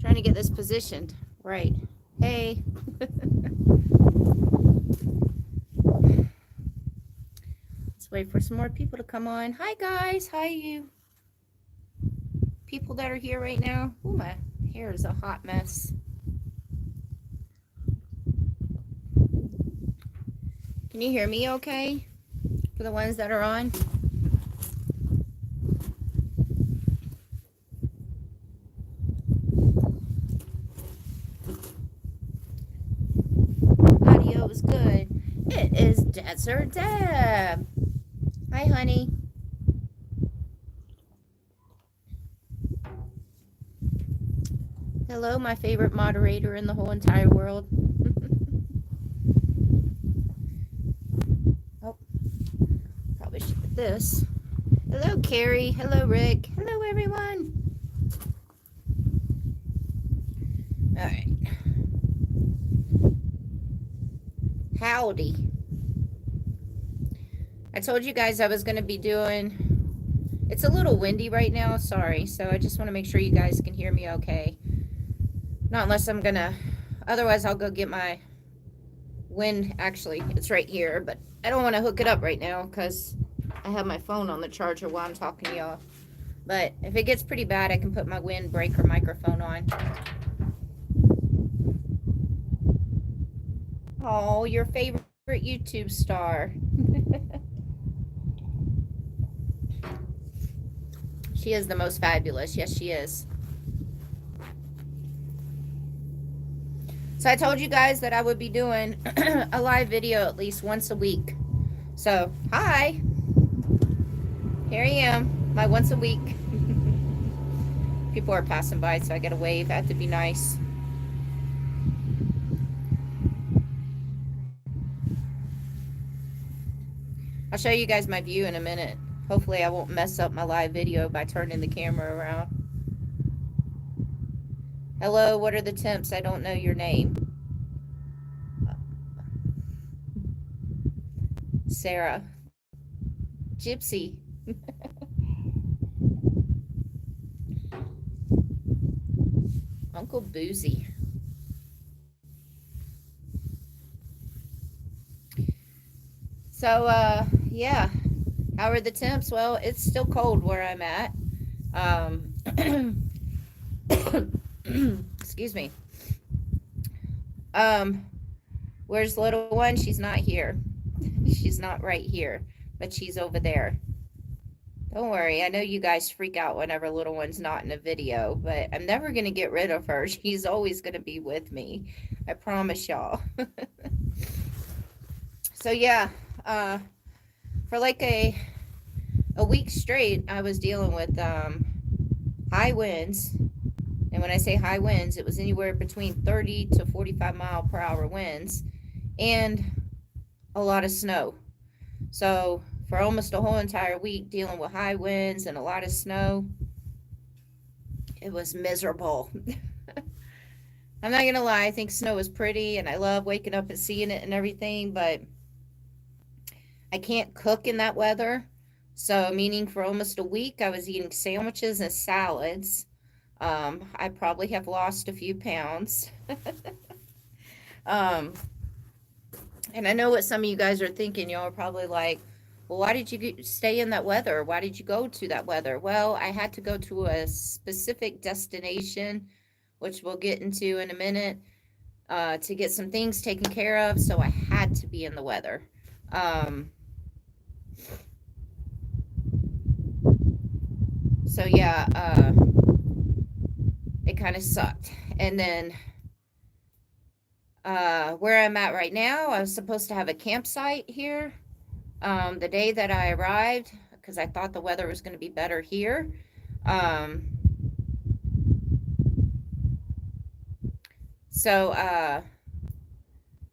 Trying to get this positioned right. Hey. Let's wait for some more people to come on. Hi guys. Hi you people that are here right now. Ooh, my hair is a hot mess. Can you hear me okay? For the ones that are on? Audio is good. It is Desert Deb. Hi, honey. Hello, my favorite moderator in the whole entire world. Oh, probably should put this. Hello, Carrie. Hello, Rick. Hello, everyone. All right. Howdy. I told you guys I was going to be doing... It's a little windy right now. Sorry. So I just want to make sure you guys can hear me okay. Not unless I'm going to... Otherwise, I'll go get my wind. Actually, it's right here. But I don't want to hook it up right now because I have my phone on the charger while I'm talking to y'all. But if it gets pretty bad, I can put my windbreaker microphone on. Oh, your favorite YouTube star. She is the most fabulous. Yes, she is. So I told you guys that I would be doing a live video at least once a week. So, hi. Here I am, my once a week. People are passing by, so I gotta wave. I have to be nice. I'll show you guys my view in a minute. Hopefully I won't mess up my live video by turning the camera around. Hello, what are the temps? I don't know your name. Sarah. Gypsy. Uncle Boozy. So, yeah. How are the temps? Well, it's still cold where I'm at. Excuse me. Where's the little one? She's not here. She's not right here, but she's over there. Don't worry. I know you guys freak out whenever little one's not in a video, but I'm never going to get rid of her. She's always going to be with me. I promise y'all. So, yeah. For like a week straight, I was dealing with high winds. And when I say high winds, it was anywhere between 30 to 45 mile per hour winds and a lot of snow. So for almost a whole entire week dealing with high winds and a lot of snow, it was miserable. I'm not gonna lie, I think snow is pretty and I love waking up and seeing it and everything, but I can't cook in that weather. So meaning for almost a week I was eating sandwiches and salads. I probably have lost a few pounds. And I know what some of you guys are thinking. Y'all are probably like, well, why did you stay in that weather? Why did you go to that weather? Well, I had to go to a specific destination, which we'll get into in a minute, to get some things taken care of. So I had to be in the weather. So yeah, it kind of sucked. And then where I'm at right now, I was supposed to have a campsite here the day that I arrived because I thought the weather was going to be better here. So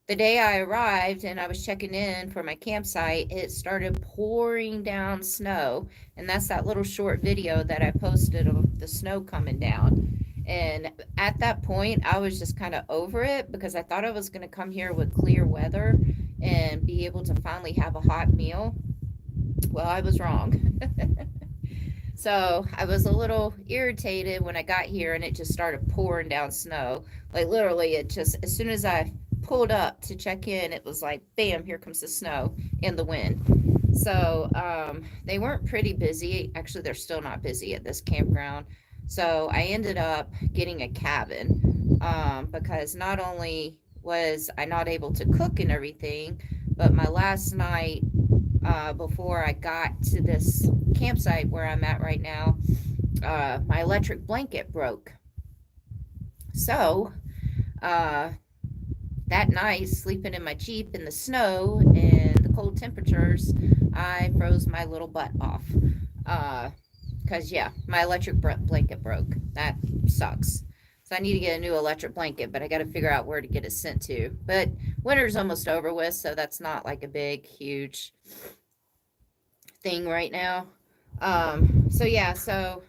the day I arrived and I was checking in for my campsite, it started pouring down snow. And that's that little short video that I posted of the snow coming down. And at that point, I was just kind of over it because I thought I was going to come here with clear weather and be able to finally have a hot meal. Well, I was wrong. So I was a little irritated when I got here and it just started pouring down snow. Like literally, it just, as soon as I pulled up to check in, it was like, bam, here comes the snow and the wind. So they weren't pretty busy. Actually, they're still not busy at this campground. So I ended up getting a cabin because not only was I not able to cook and everything, but my last night before I got to this campsite where I'm at right now, my electric blanket broke. So uh, that night, sleeping in my Jeep in the snow and the cold temperatures, I froze my little butt off. Because, yeah, my electric blanket broke. That sucks. So I need to get a new electric blanket, but I got to figure out where to get it sent to. But winter's almost over with, so that's not like a big, huge thing right now. So yeah, so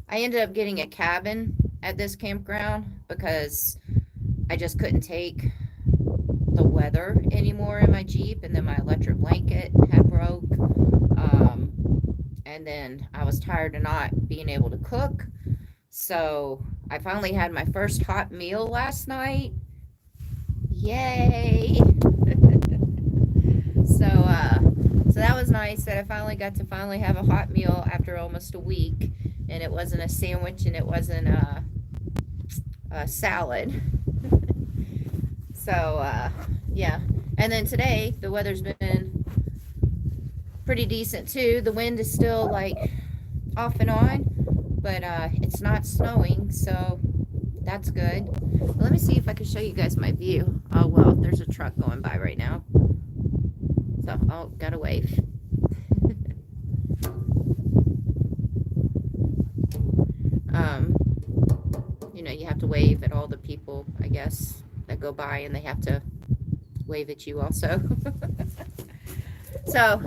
I ended up getting a cabin at this campground because I just couldn't take the weather anymore in my Jeep, and then my electric blanket had broke. Um, and then I was tired of not being able to cook. So I finally had my first hot meal last night. Yay! So that was nice that I finally got to finally have a hot meal after almost a week, and it wasn't a sandwich and it wasn't a salad. So yeah, and then today the weather's been pretty decent too. The wind is still like off and on, but it's not snowing, so that's good. Let me see if I can show you guys my view. Oh well, there's a truck going by right now. So, oh, gotta wave. You know, you have to wave at all the people, I guess, that go by, and they have to wave at you also. So,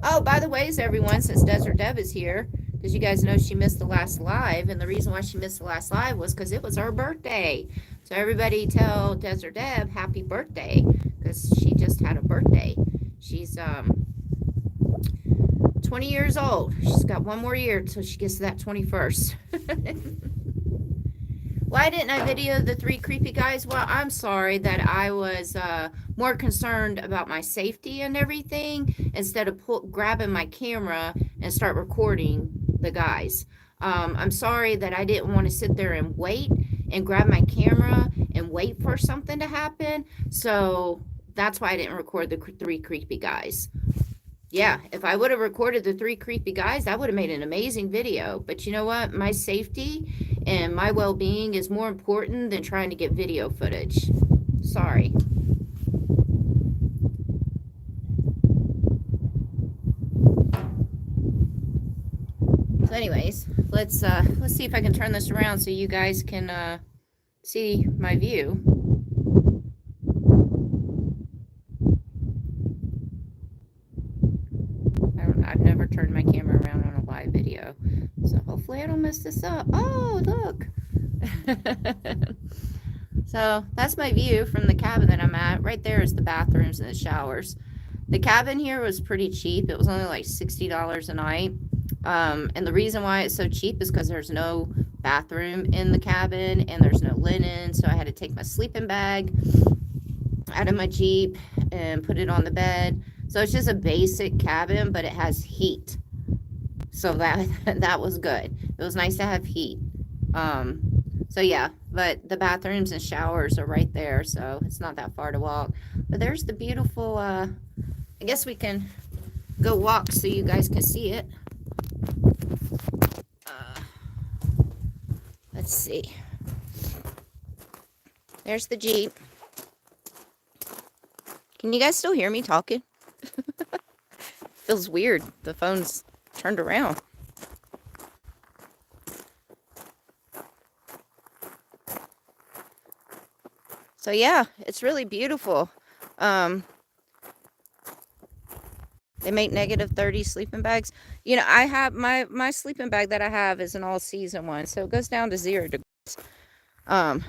oh, by the way, everyone, since Desert Deb is here, because you guys know she missed the last live, and the reason why she missed the last live was because it was her birthday. So everybody tell Desert Deb happy birthday, because she just had a birthday. She's 20 years old. She's got one more year until she gets to that 21st. Why didn't I video the 3 creepy guys? Well, I'm sorry that I was more concerned about my safety and everything instead of grabbing my camera and start recording the guys. I'm sorry that I didn't want to sit there and wait and grab my camera and wait for something to happen. So that's why I didn't record the 3 creepy guys. Yeah, if I would have recorded the 3 creepy guys, that would have made an amazing video. But you know what? My safety and my well-being is more important than trying to get video footage. Sorry. So anyways, let's see if I can turn this around so you guys can see my view. I've never turned my camera around on a live video, so hopefully I don't mess this up. Oh, look. So that's my view from the cabin that I'm at. Right there is the bathrooms and the showers. The cabin here was pretty cheap. It was only like $60 a night. And the reason why it's so cheap is because there's no bathroom in the cabin and there's no linen. So I had to take my sleeping bag out of my Jeep and put it on the bed. So it's just a basic cabin, but it has heat. So that was good. It was nice to have heat. So yeah, but the bathrooms and showers are right there, so it's not that far to walk. But there's the beautiful, I guess we can go walk so you guys can see it. Let's see. There's the Jeep. Can you guys still hear me talking? Feels weird. The phone's turned around. So yeah, it's really beautiful. They make -30 sleeping bags. You know, I have my sleeping bag that I have is an all-season one, so it goes down to 0 degrees. I'll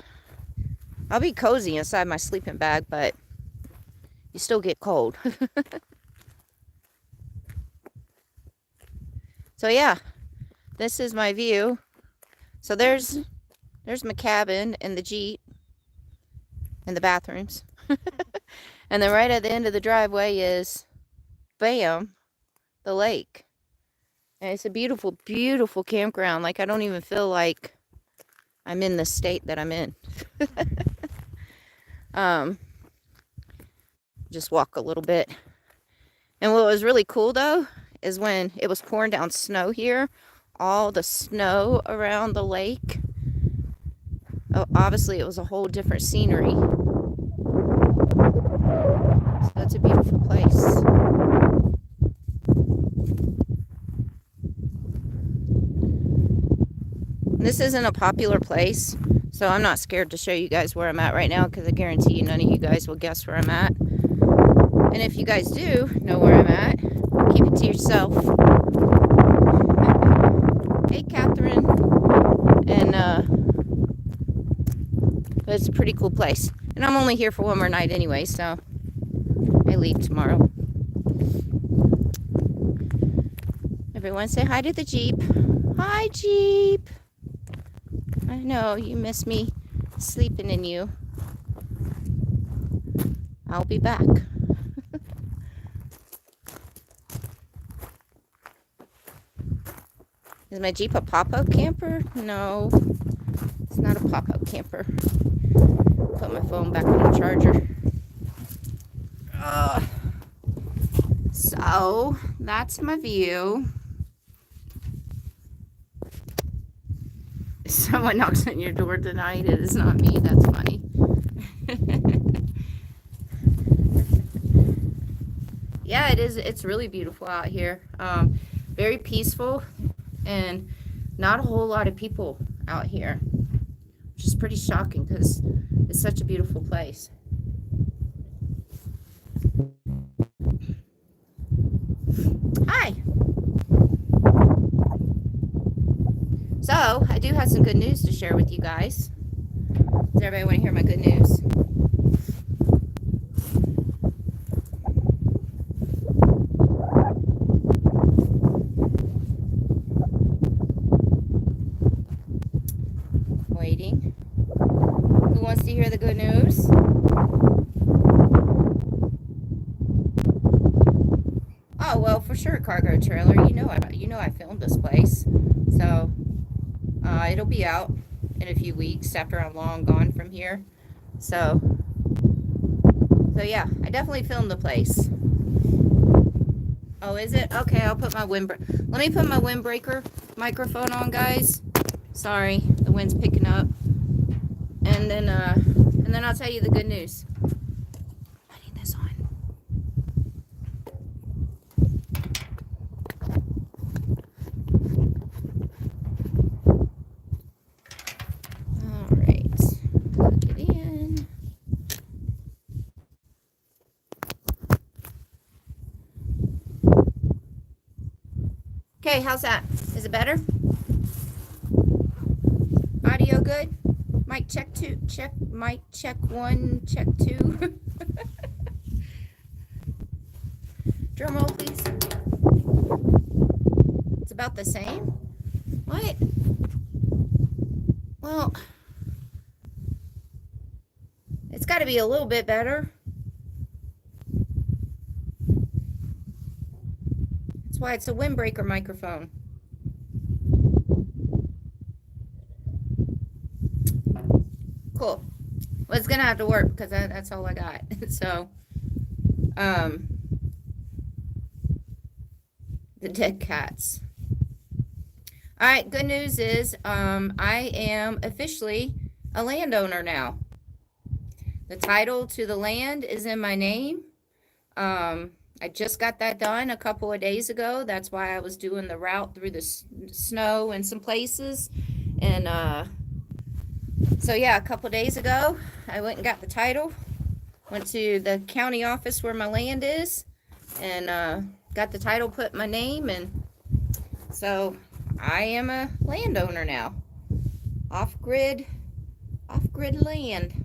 be cozy inside my sleeping bag, but you still get cold. So yeah, this is my view. So there's my cabin and the Jeep and the bathrooms. And then right at the end of the driveway is, bam, the lake. And it's a beautiful, beautiful campground. Like, I don't even feel like I'm in the state that I'm in. Just walk a little bit. And what was really cool though is when it was pouring down snow here, all the snow around the lake, obviously it was a whole different scenery. So it's a beautiful place. This isn't a popular place, so I'm not scared to show you guys where I'm at right now, because I guarantee you none of you guys will guess where I'm at. And if you guys do know where I'm at, keep it to yourself. Hey, Catherine. And but it's a pretty cool place. And I'm only here for one more night anyway, so I leave tomorrow. Everyone say hi to the Jeep. Hi, Jeep. I know you miss me sleeping in you. I'll be back. Is my Jeep a pop-up camper? No, it's not a pop-up camper. Put my phone back on the charger. So, that's my view. If someone knocks on your door tonight, it is not me. That's funny. Yeah, it is. It's really beautiful out here. Very peaceful. And not a whole lot of people out here, which is pretty shocking because it's such a beautiful place. Hi. So, I do have some good news to share with you guys. Does everybody want to hear my good news? Waiting. Who wants to hear the good news? Oh, well, for sure, cargo trailer. You know I filmed this place, so it'll be out in a few weeks after I'm long gone from here. So yeah, I definitely filmed the place. Oh, is it? Okay, I'll put my let me put my windbreaker microphone on, guys. Sorry, the wind's picking up. And then I'll tell you the good news. Putting this on. All right, plug it in. Okay, how's that? Is it better? Audio good? Mic check 2, check, mic check 1, check 2. Drum roll, please. It's about the same? What? Well, it's got to be a little bit better. That's why it's a windbreaker microphone. Cool. Well, it's gonna have to work because that's all I got. So, the dead cats. All right, good news is I am officially a landowner now. The title to the land is in my name. I just got that done a couple of days ago. That's why I was doing the route through the snow in some places. And so yeah, a couple of days ago, I went and got the title. Went to the county office where my land is, and got the title put in my name, and so I am a landowner now. Off-grid land.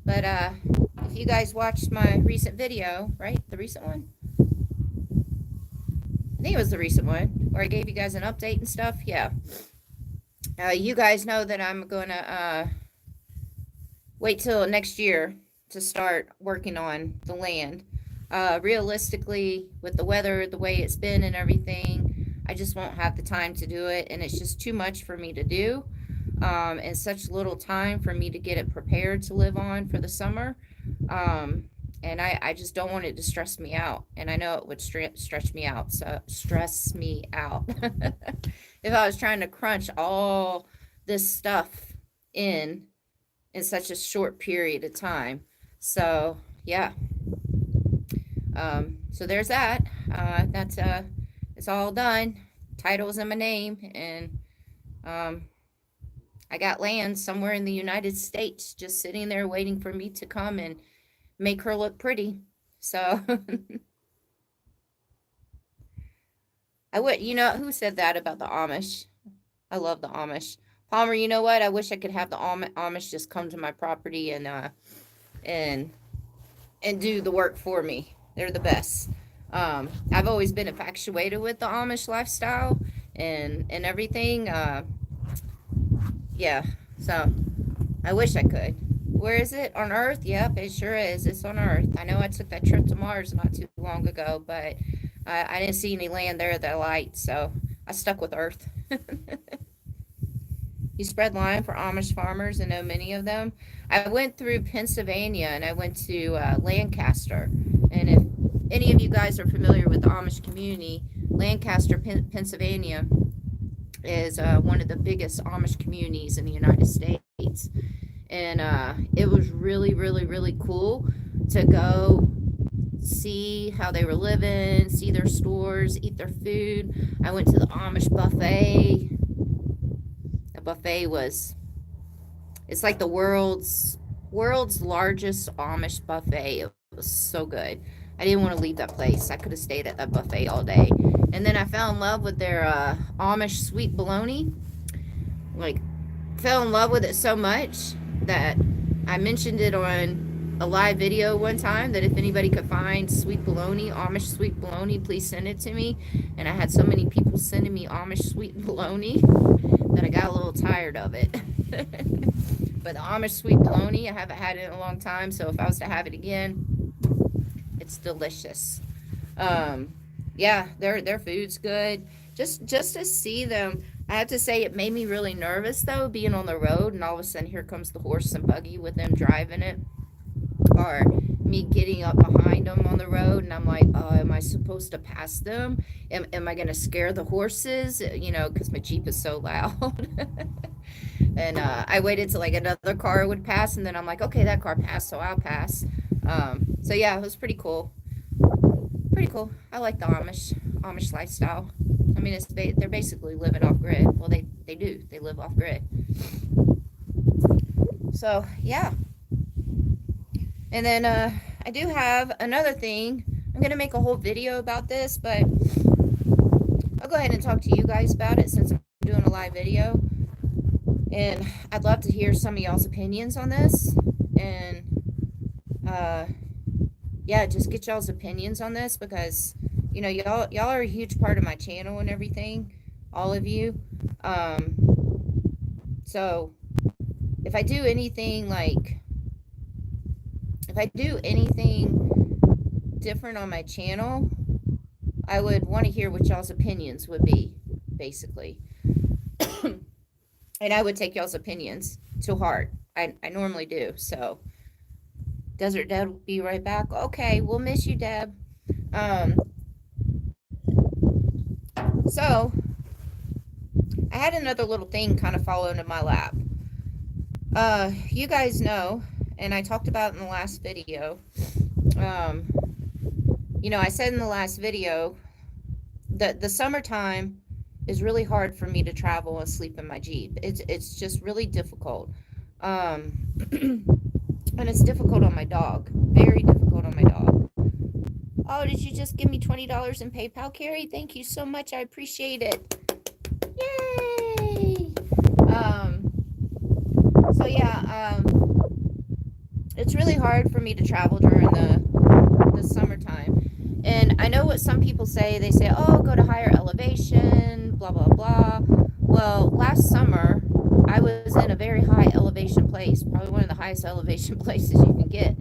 But if you guys watched my recent video, right? The recent one? I think it was the recent one where I gave you guys an update and stuff. Yeah. You guys know that I'm going to wait till next year to start working on the land. Realistically, with the weather, the way it's been and everything, I just won't have the time to do it, and it's just too much for me to do, and such little time for me to get it prepared to live on for the summer. And I just don't want it to stress me out, and I know it would stretch me out, so stress me out if I was trying to crunch all this stuff in such a short period of time. So yeah, so there's that. That's it's all done. Title's in my name, and I got land somewhere in the United States just sitting there waiting for me to come and make her look pretty. So I would, who said that about the Amish? I love the Amish. Palmer, you know what? I wish I could have the Amish just come to my property and do the work for me. They're the best. I've always been infatuated with the Amish lifestyle and everything. Yeah, so I wish I could. Where is it? On Earth? Yep, it sure is. It's on Earth. I know I took that trip to Mars not too long ago, but I didn't see any land there that I liked, so I stuck with Earth. You spread lime for Amish farmers and know many of them. I went through Pennsylvania and I went to Lancaster. And if any of you guys are familiar with the Amish community, Lancaster, Pennsylvania is one of the biggest Amish communities in the United States. And it was really, really, really cool to go see how they were living, see their stores, eat their food. I went to the Amish buffet. The buffet it's like the world's largest Amish buffet. It was so good. I didn't want to leave that place. I could have stayed at that buffet all day. And then I fell in love with their Amish sweet bologna. Like, fell in love with it so much that I mentioned it on a live video one time, that if anybody could find sweet bologna, Amish sweet bologna, please send it to me. And I had so many people sending me Amish sweet bologna that I got a little tired of it. But the Amish sweet bologna, I haven't had it in a long time, so if I was to have it again, it's delicious. Yeah, their food's good. Just to see them, I have to say it made me really nervous though, being on the road and all of a sudden here comes the horse and buggy with them driving it, or me getting up behind them on the road and I'm like, oh, am I supposed to pass them? Am I going to scare the horses? Because my Jeep is so loud. And I waited till like another car would pass, and then I'm like, okay, that car passed, so I'll pass. So yeah, it was pretty cool. Pretty cool. I like the Amish lifestyle. I mean, they're basically living off grid. Well, they do. They live off grid. So yeah. And then I do have another thing. I'm going to make a whole video about this, but I'll go ahead and talk to you guys about it since I'm doing a live video. And I'd love to hear some of y'all's opinions on this. And yeah, just get y'all's opinions on this because, y'all are a huge part of my channel and everything. All of you. So if I do anything different on my channel, I would want to hear what y'all's opinions would be, basically. And I would take y'all's opinions to heart. I normally do. So, Desert Deb will be right back. Okay, we'll miss you, Deb. So, I had another little thing kind of fall into my lap. You guys know, and I talked about in the last video, I said in the last video that the summertime is really hard for me to travel and sleep in my Jeep. It's just really difficult. And it's difficult on my dog. Very difficult on my dog. Oh, did you just give me $20 in PayPal, Carrie? Thank you so much. I appreciate it. Yay! So yeah, it's really hard for me to travel during the summertime. And I know what some people say. They say, oh, go to higher elevation, blah, blah, blah. Well, last summer, I was in a very high elevation place, probably one of the highest elevation places you can get.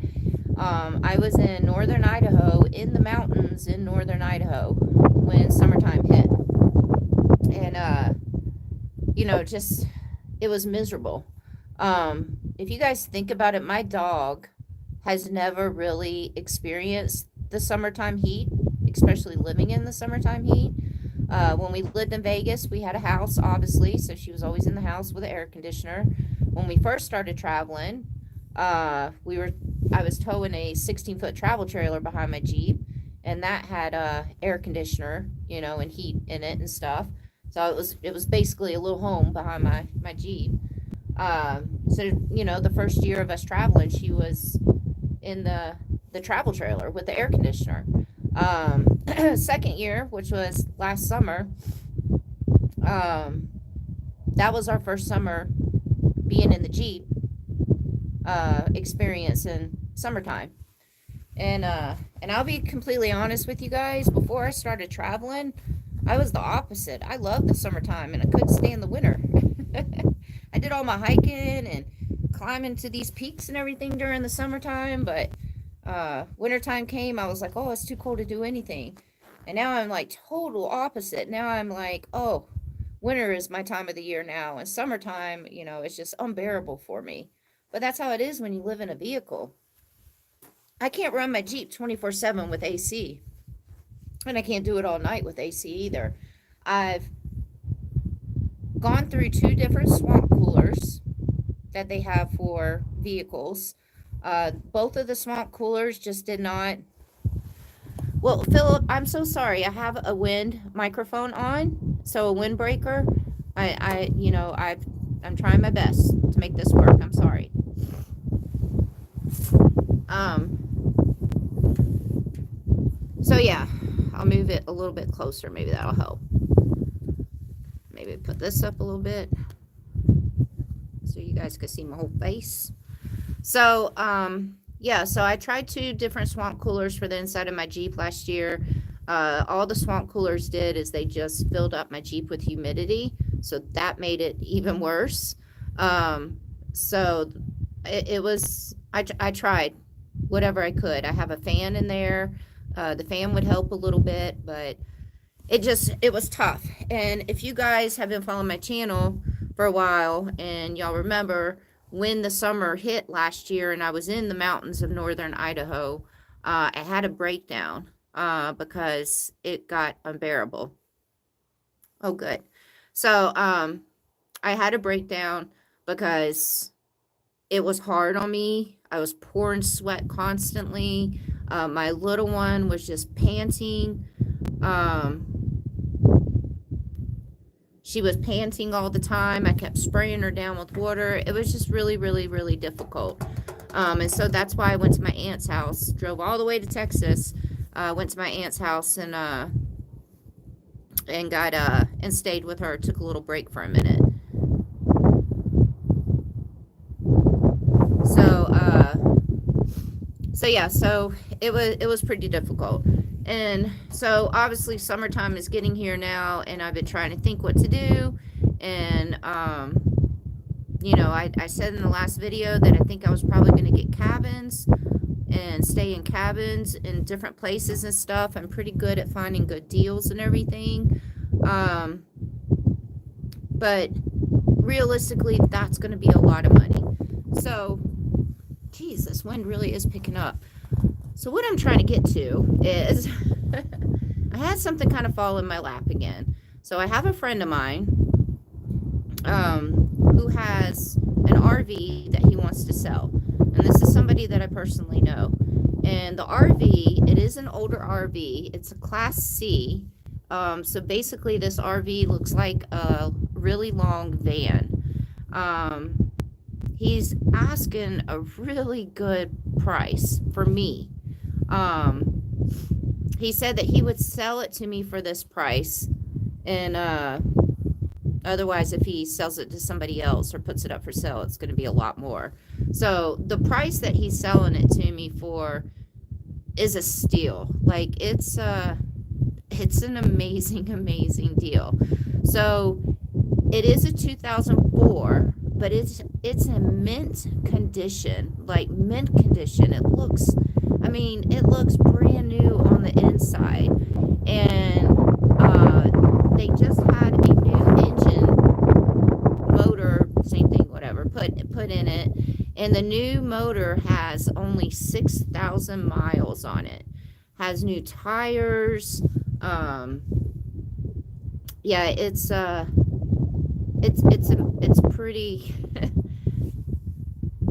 I was in northern Idaho, in the mountains in northern Idaho, when summertime hit. And, just, it was miserable. If you guys think about it, my dog has never really experienced the summertime heat, especially living in the summertime heat. When we lived in Vegas, we had a house, obviously, so she was always in the house with an air conditioner. When we first started traveling, I was towing a 16-foot travel trailer behind my Jeep, and that had a air conditioner, and heat in it and stuff. So it was basically a little home behind my Jeep. The first year of us traveling, she was in the travel trailer with the air conditioner. Second year, which was last summer, that was our first summer being in the Jeep, experiencing summertime. And I'll be completely honest with you guys, before I started traveling, I was the opposite. I loved the summertime and I couldn't stand the winter. I did all my hiking and climbing to these peaks and everything during the summertime, but wintertime came, I was like, oh, it's too cold to do anything. And now I'm like total opposite. Now I'm like, oh, winter is my time of the year now, and summertime, it's just unbearable for me. But that's how it is when you live in a vehicle. I can't run my Jeep 24/7 with AC, and I can't do it all night with AC either. I've gone through 2 different swamp coolers that they have for vehicles. Both of the swamp coolers just did not. Well, Philip, I'm so sorry. I have a wind microphone on, so a windbreaker. I'm trying my best to make this work. I'm sorry. So yeah, I'll move it a little bit closer. Maybe that'll help. Maybe put this up a little bit so you guys can see my whole face. So, so I tried 2 different swamp coolers for the inside of my Jeep last year. All the swamp coolers did is they just filled up my Jeep with humidity, so that made it even worse. So it was, I tried whatever I could. I have a fan in there. The fan would help a little bit, but it was tough. And if you guys have been following my channel for a while and y'all remember, when the summer hit last year and I was in the mountains of northern Idaho, I had a breakdown because it got unbearable. Oh, good. So I had a breakdown because it was hard on me. I was pouring sweat constantly. My little one was just panting. She was panting all the time. I kept spraying her down with water. It was just really, really, really difficult. And so that's why I went to my aunt's house, drove all the way to Texas, went to my aunt's house and stayed with her, took a little break for a minute. So it was pretty difficult. And so obviously summertime is getting here now, and I've been trying to think what to do. And, I said in the last video that I think I was probably going to get cabins and stay in cabins in different places and stuff. I'm pretty good at finding good deals and everything. But realistically, that's going to be a lot of money. So, geez, this wind really is picking up. So what I'm trying to get to is I had something kind of fall in my lap again. So I have a friend of mine who has an RV that he wants to sell. And this is somebody that I personally know. And the RV, it is an older RV. It's a Class C. So basically this RV looks like a really long van. He's asking a really good price for me. He said that he would sell it to me for this price, and otherwise if he sells it to somebody else or puts it up for sale, it's going to be a lot more. So the price that he's selling it to me for is a steal. Like it's an amazing, amazing deal. So it is a 2004, but it's in mint condition, like mint condition. It looks, I mean, it looks brand new on the inside, and they just had a new engine, motor, same thing, whatever, put in it, and the new motor has only 6,000 miles on it. Has new tires. Um, yeah, it's pretty.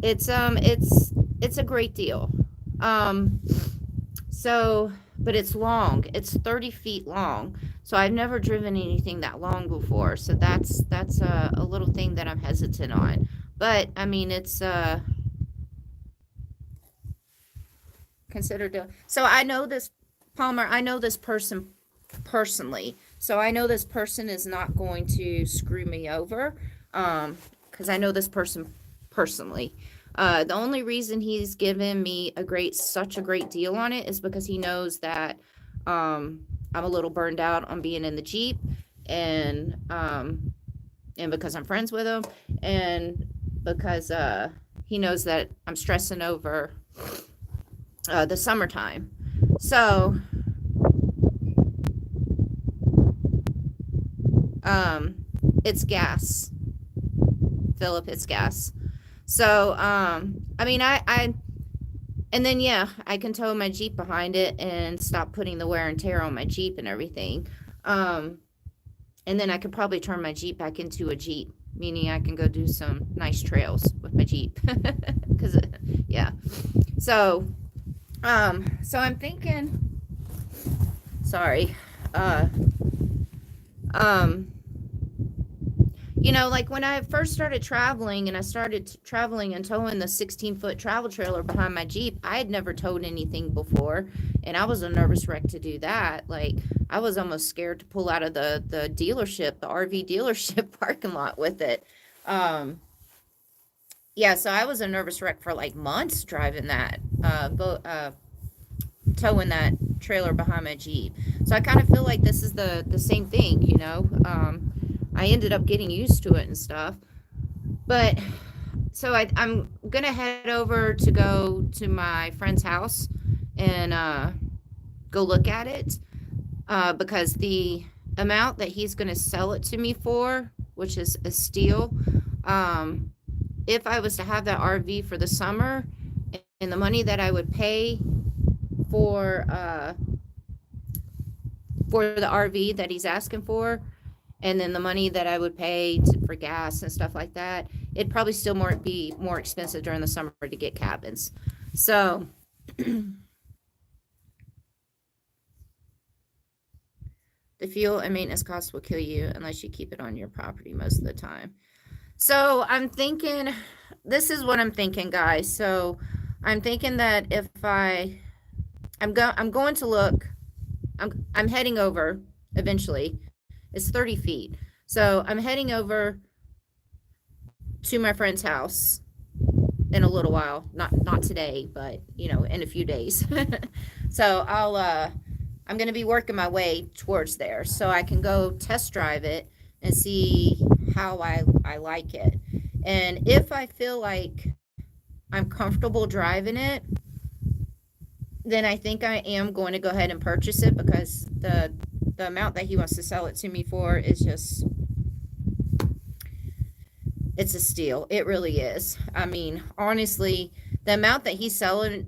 It's a great deal. Um, so, but it's long. It's 30 feet long. So I've never driven anything that long before. So that's a little thing that I'm hesitant on. But I mean, it's considered a, so I know this Palmer, I know this person personally. So I know this person is not going to screw me over. Because I know this person personally. The only reason he's given me such a great deal on it is because he knows that I'm a little burned out on being in the Jeep, and because I'm friends with him, and because he knows that I'm stressing over the summertime. So it's gas, Philip. It's gas. So I mean, and then yeah, I can tow my Jeep behind it and stop putting the wear and tear on my Jeep and everything. And then I could probably turn my Jeep back into a Jeep, meaning I can go do some nice trails with my Jeep. Because yeah. So so I'm thinking, sorry, um you know, like when I first started traveling and I started traveling and towing the 16-foot travel trailer behind my Jeep, I had never towed anything before. And I was a nervous wreck to do that. Like, I was almost scared to pull out of the dealership, the RV dealership parking lot with it. Um, yeah, so I was a nervous wreck for like months driving that, towing that trailer behind my Jeep. So I kind of feel like this is the same thing, you know. I ended up getting used to it and stuff. But so I'm gonna head over to go to my friend's house and go look at it, because the amount that he's gonna sell it to me for, which is a steal, um, if I was to have that RV for the summer, and the money that I would pay for uh, for the RV that he's asking for, and then the money that I would pay for gas and stuff like that, it'd probably still be more expensive during the summer to get cabins. So the fuel and maintenance costs will kill you unless you keep it on your property most of the time. So I'm thinking, this is what I'm thinking, guys. So I'm thinking that if I'm going to look, I'm heading over eventually. It's 30 feet. So I'm heading over to my friend's house in a little while. Not today, but you know, in a few days. So I'm gonna be working my way towards there so I can go test drive it and see how I like it. And if I feel like I'm comfortable driving it, then I think I am going to go ahead and purchase it, because the amount that he wants to sell it to me for is just, it's a steal. It really is. I mean, honestly, the amount that he's selling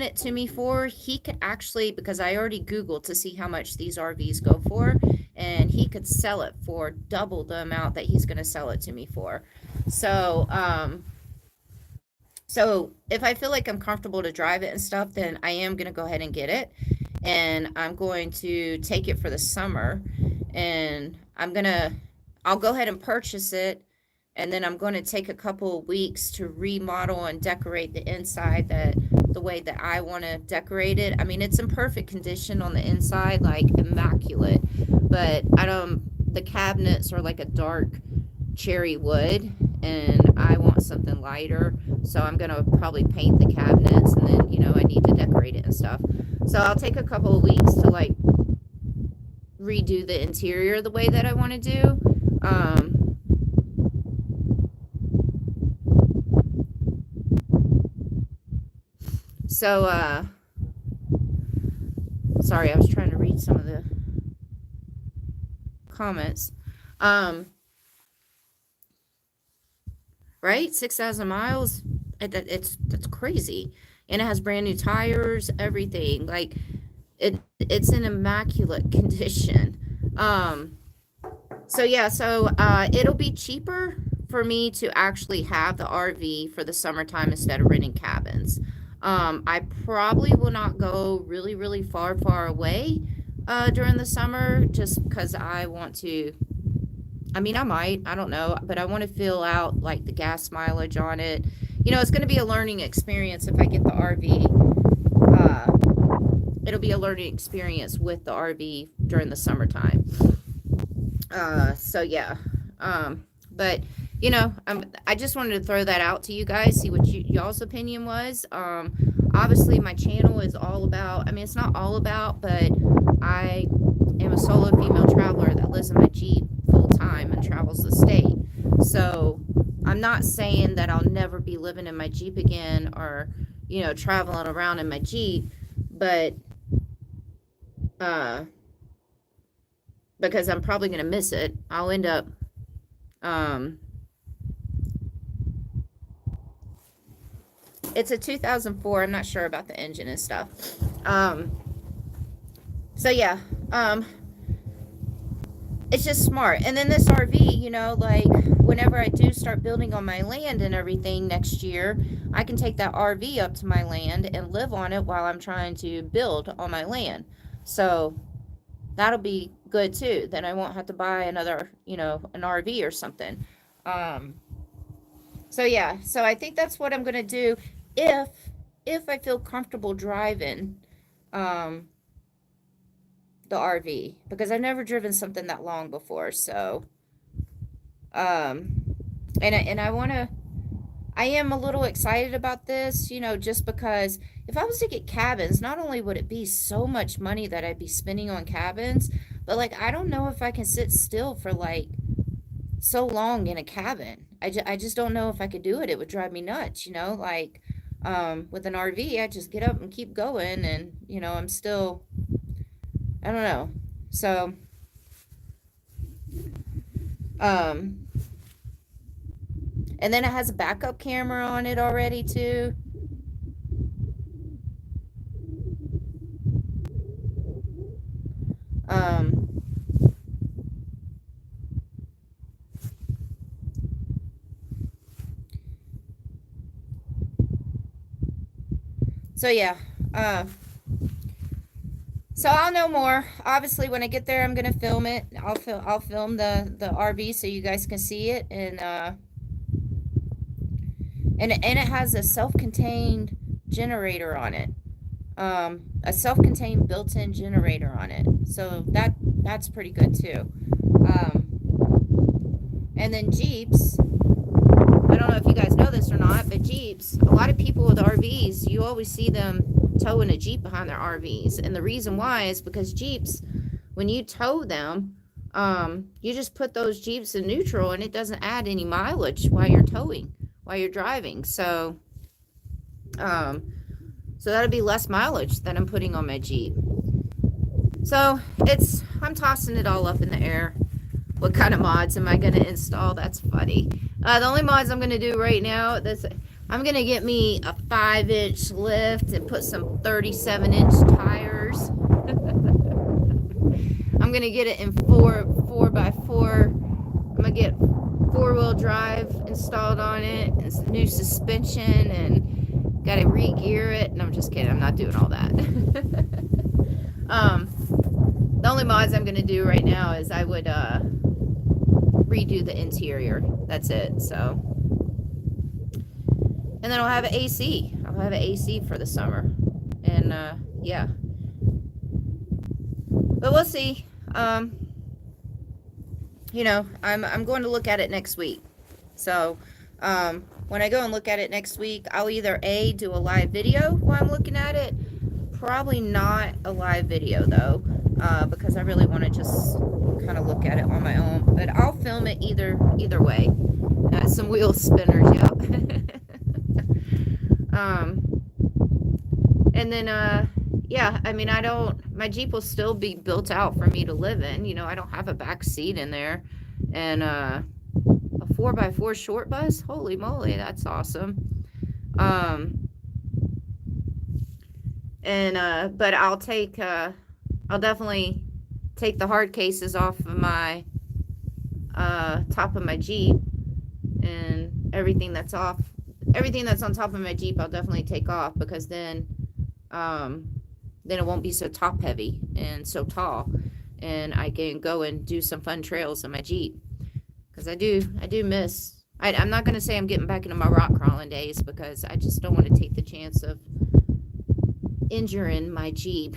it to me for, he could actually, because I already Googled to see how much these RVs go for, and he could sell it for double the amount that he's going to sell it to me for. So, so if I feel like I'm comfortable to drive it and stuff, then I am going to go ahead and get it. And I'm going to take it for the summer, and I'll go ahead and purchase it. And then I'm going to take a couple of weeks to remodel and decorate the inside the way that I want to decorate it. I mean, it's in perfect condition on the inside, like immaculate, but the cabinets are like a dark cherry wood, and I want something lighter. So I'm going to probably paint the cabinets, and then, you know, I need to decorate it and stuff. So I'll take a couple of weeks to like redo the interior the way that I want to do. Sorry, I was trying to read some of the comments. Right? 6,000 miles. That's crazy. And it has brand new tires, everything. Like it's in immaculate condition. So yeah, so it'll be cheaper for me to actually have the RV for the summertime instead of renting cabins. I probably will not go really, really far away during the summer, just because I want to. I mean, I might, I don't know, but I want to fill out like the gas mileage on it. You know, it's going to be a learning experience if I get the RV. It'll be a learning experience with the RV during the summertime. So yeah. But you know, I just wanted to throw that out to you guys, see what y'all's opinion was. Obviously my channel is all about, I mean, it's not all about, but I am a solo female traveler that lives in my Jeep full time and travels the state. So I'm not saying that I'll never be living in my Jeep again, or, you know, traveling around in my Jeep, but because I'm probably going to miss it. I'll end up it's a 2004. I'm not sure about the engine and stuff. So yeah, it's just smart. And then this RV, you know, like whenever I do start building on my land and everything next year, I can take that RV up to my land and live on it while I'm trying to build on my land. So that'll be good too. Then I won't have to buy another, you know, an RV or something. So yeah, so I think that's what I'm gonna do if I feel comfortable driving the RV, because I've never driven something that long before. So and I am a little excited about this, you know, just because if I was to get cabins, not only would it be so much money that I'd be spending on cabins, but like I don't know if I can sit still for like so long in a cabin. I just don't know if I could do it. It would drive me nuts, you know, like with an RV, I just get up and keep going, and you know, I'm still, I don't know. So and then it has a backup camera on it already too. So yeah, so I'll know more. Obviously, when I get there, I'm gonna film it. I'll film the RV so you guys can see it, and it has a self-contained generator on it. A self-contained built-in generator on it. So that's pretty good too. And then Jeeps. I don't know if you guys know this or not, but Jeeps, a lot of people with RVs, you always see them towing a Jeep behind their RVs. And the reason why is because Jeeps, when you tow them, you just put those Jeeps in neutral, and it doesn't add any mileage while you're towing, while you're driving. So that'll be less mileage that I'm putting on my Jeep. So I'm tossing it all up in the air. What kind of mods am I going to install? That's funny. The only mods I'm going to do right now, I'm going to get me a 5-inch lift and put some 37-inch tires. I'm going to get it in 4x4. I'm going to get 4-wheel drive installed on it, and some new suspension, and got to re-gear it. And I'm just kidding. I'm not doing all that. The only mods I'm going to do right now is I would redo the interior. That's it. So, and then I'll have an AC. I'll have an AC for the summer, and yeah. But we'll see. You know, I'm going to look at it next week. So, when I go and look at it next week, I'll either A, do a live video while I'm looking at it. Probably not a live video though, because I really want to just kind of look at it on my own. But I'll film it either way. Some wheel spinners, yep. And then, yeah, I mean, my Jeep will still be built out for me to live in. You know, I don't have a back seat in there. And, a 4x4 short bus, holy moly, that's awesome. But I'll definitely take the hard cases off of my, top of my Jeep, and everything that's on top of my Jeep, I'll definitely take off, because then it won't be so top heavy and so tall, and I can go and do some fun trails in my Jeep. Because I do miss, I'm not going to say I'm getting back into my rock crawling days, because I just don't want to take the chance of injuring my Jeep.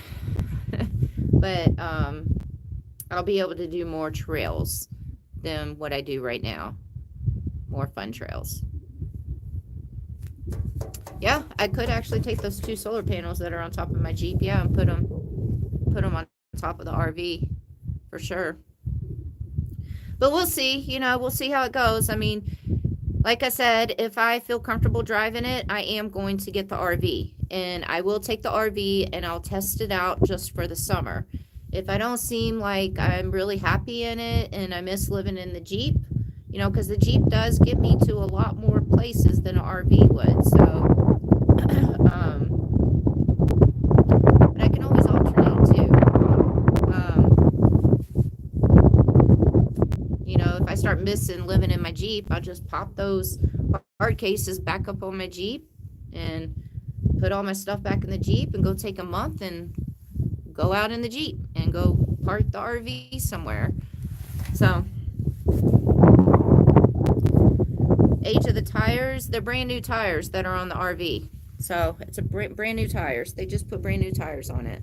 But I'll be able to do more trails than what I do right now. More fun trails. Yeah, I could actually take those 2 solar panels that are on top of my Jeep, yeah, and put them on top of the RV for sure. But we'll see, you know, we'll see how it goes. I mean, like I said, if I feel comfortable driving it, I am going to get the RV. And I will take the RV and I'll test it out just for the summer. If I don't seem like I'm really happy in it and I miss living in the Jeep, you know, because the Jeep does get me to a lot more places than an RV would. So, but I can always alternate too. You know, if I start missing living in my Jeep, I'll just pop those hard cases back up on my Jeep and put all my stuff back in the Jeep and go take a month and go out in the Jeep and go park the RV somewhere. So, age of the tires, they're brand new tires that are on the RV. So it's a brand new tires. They just put brand new tires on it.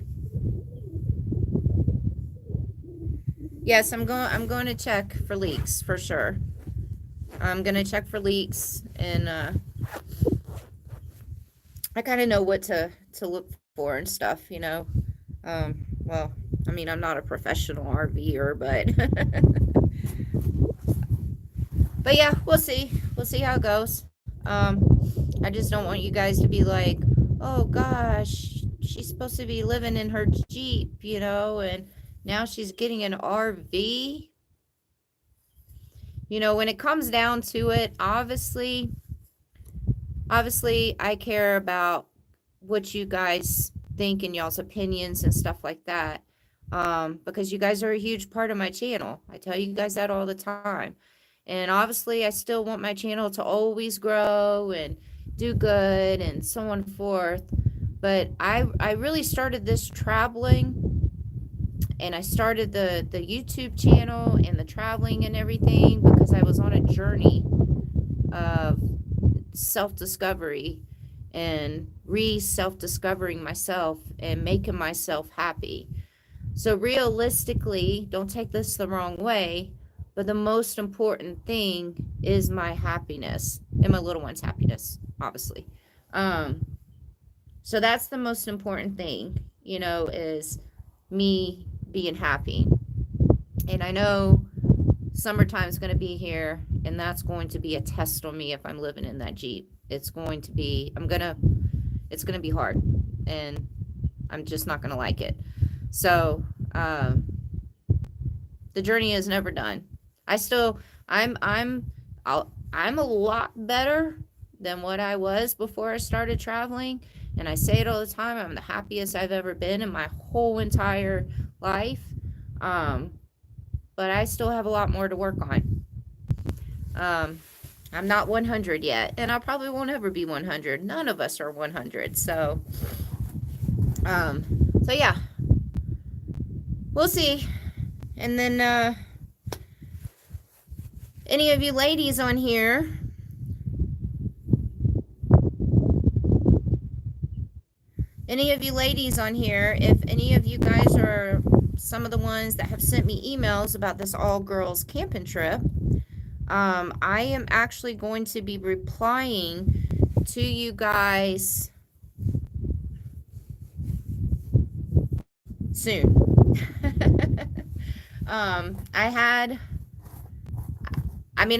Yes, I'm going to check for leaks for sure. I'm going to check for leaks, and I kind of know what to look for and stuff, you know. Well, I mean, I'm not a professional RVer, but yeah, we'll see. We'll see how it goes. I just don't want you guys to be like, oh gosh, she's supposed to be living in her Jeep, you know, and now she's getting an RV. You know, when it comes down to it, obviously I care about what you guys think and y'all's opinions and stuff like that, because you guys are a huge part of my channel. I tell you guys that all the time. And obviously I still want my channel to always grow and do good and so on and forth. But I really started this traveling, and I started the YouTube channel and the traveling and everything because I was on a journey of self-discovery and self-discovering myself and making myself happy. So realistically, don't take this the wrong way, but the most important thing is my happiness and my little one's happiness, obviously. So that's the most important thing, you know, is me being happy. And I know summertime's going to be here, and that's going to be a test on me if I'm living in that Jeep. It's going to be, it's going to be hard, and I'm just not going to like it. So, the journey is never done. I'm a lot better than what I was before I started traveling. And I say it all the time, I'm the happiest I've ever been in my whole entire life. But I still have a lot more to work on. I'm not 100 yet, and I probably won't ever be 100. None of us are 100. So yeah, we'll see. And then, any of you ladies on here, if any of you guys are some of the ones that have sent me emails about this all girls camping trip, I am actually going to be replying to you guys soon.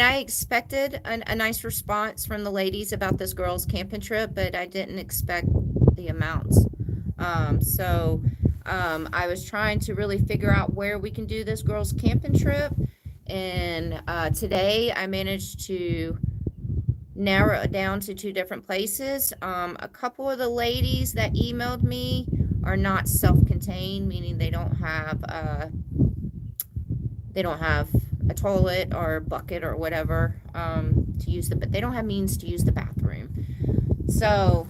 I expected a nice response from the ladies about this girls' camping trip, but I didn't expect the amounts. I was trying to really figure out where we can do this girls' camping trip. And today I managed to narrow it down to 2 different places. A couple of the ladies that emailed me are not self-contained, meaning they don't have a toilet or bucket or whatever to use but they don't have means to use the bathroom. So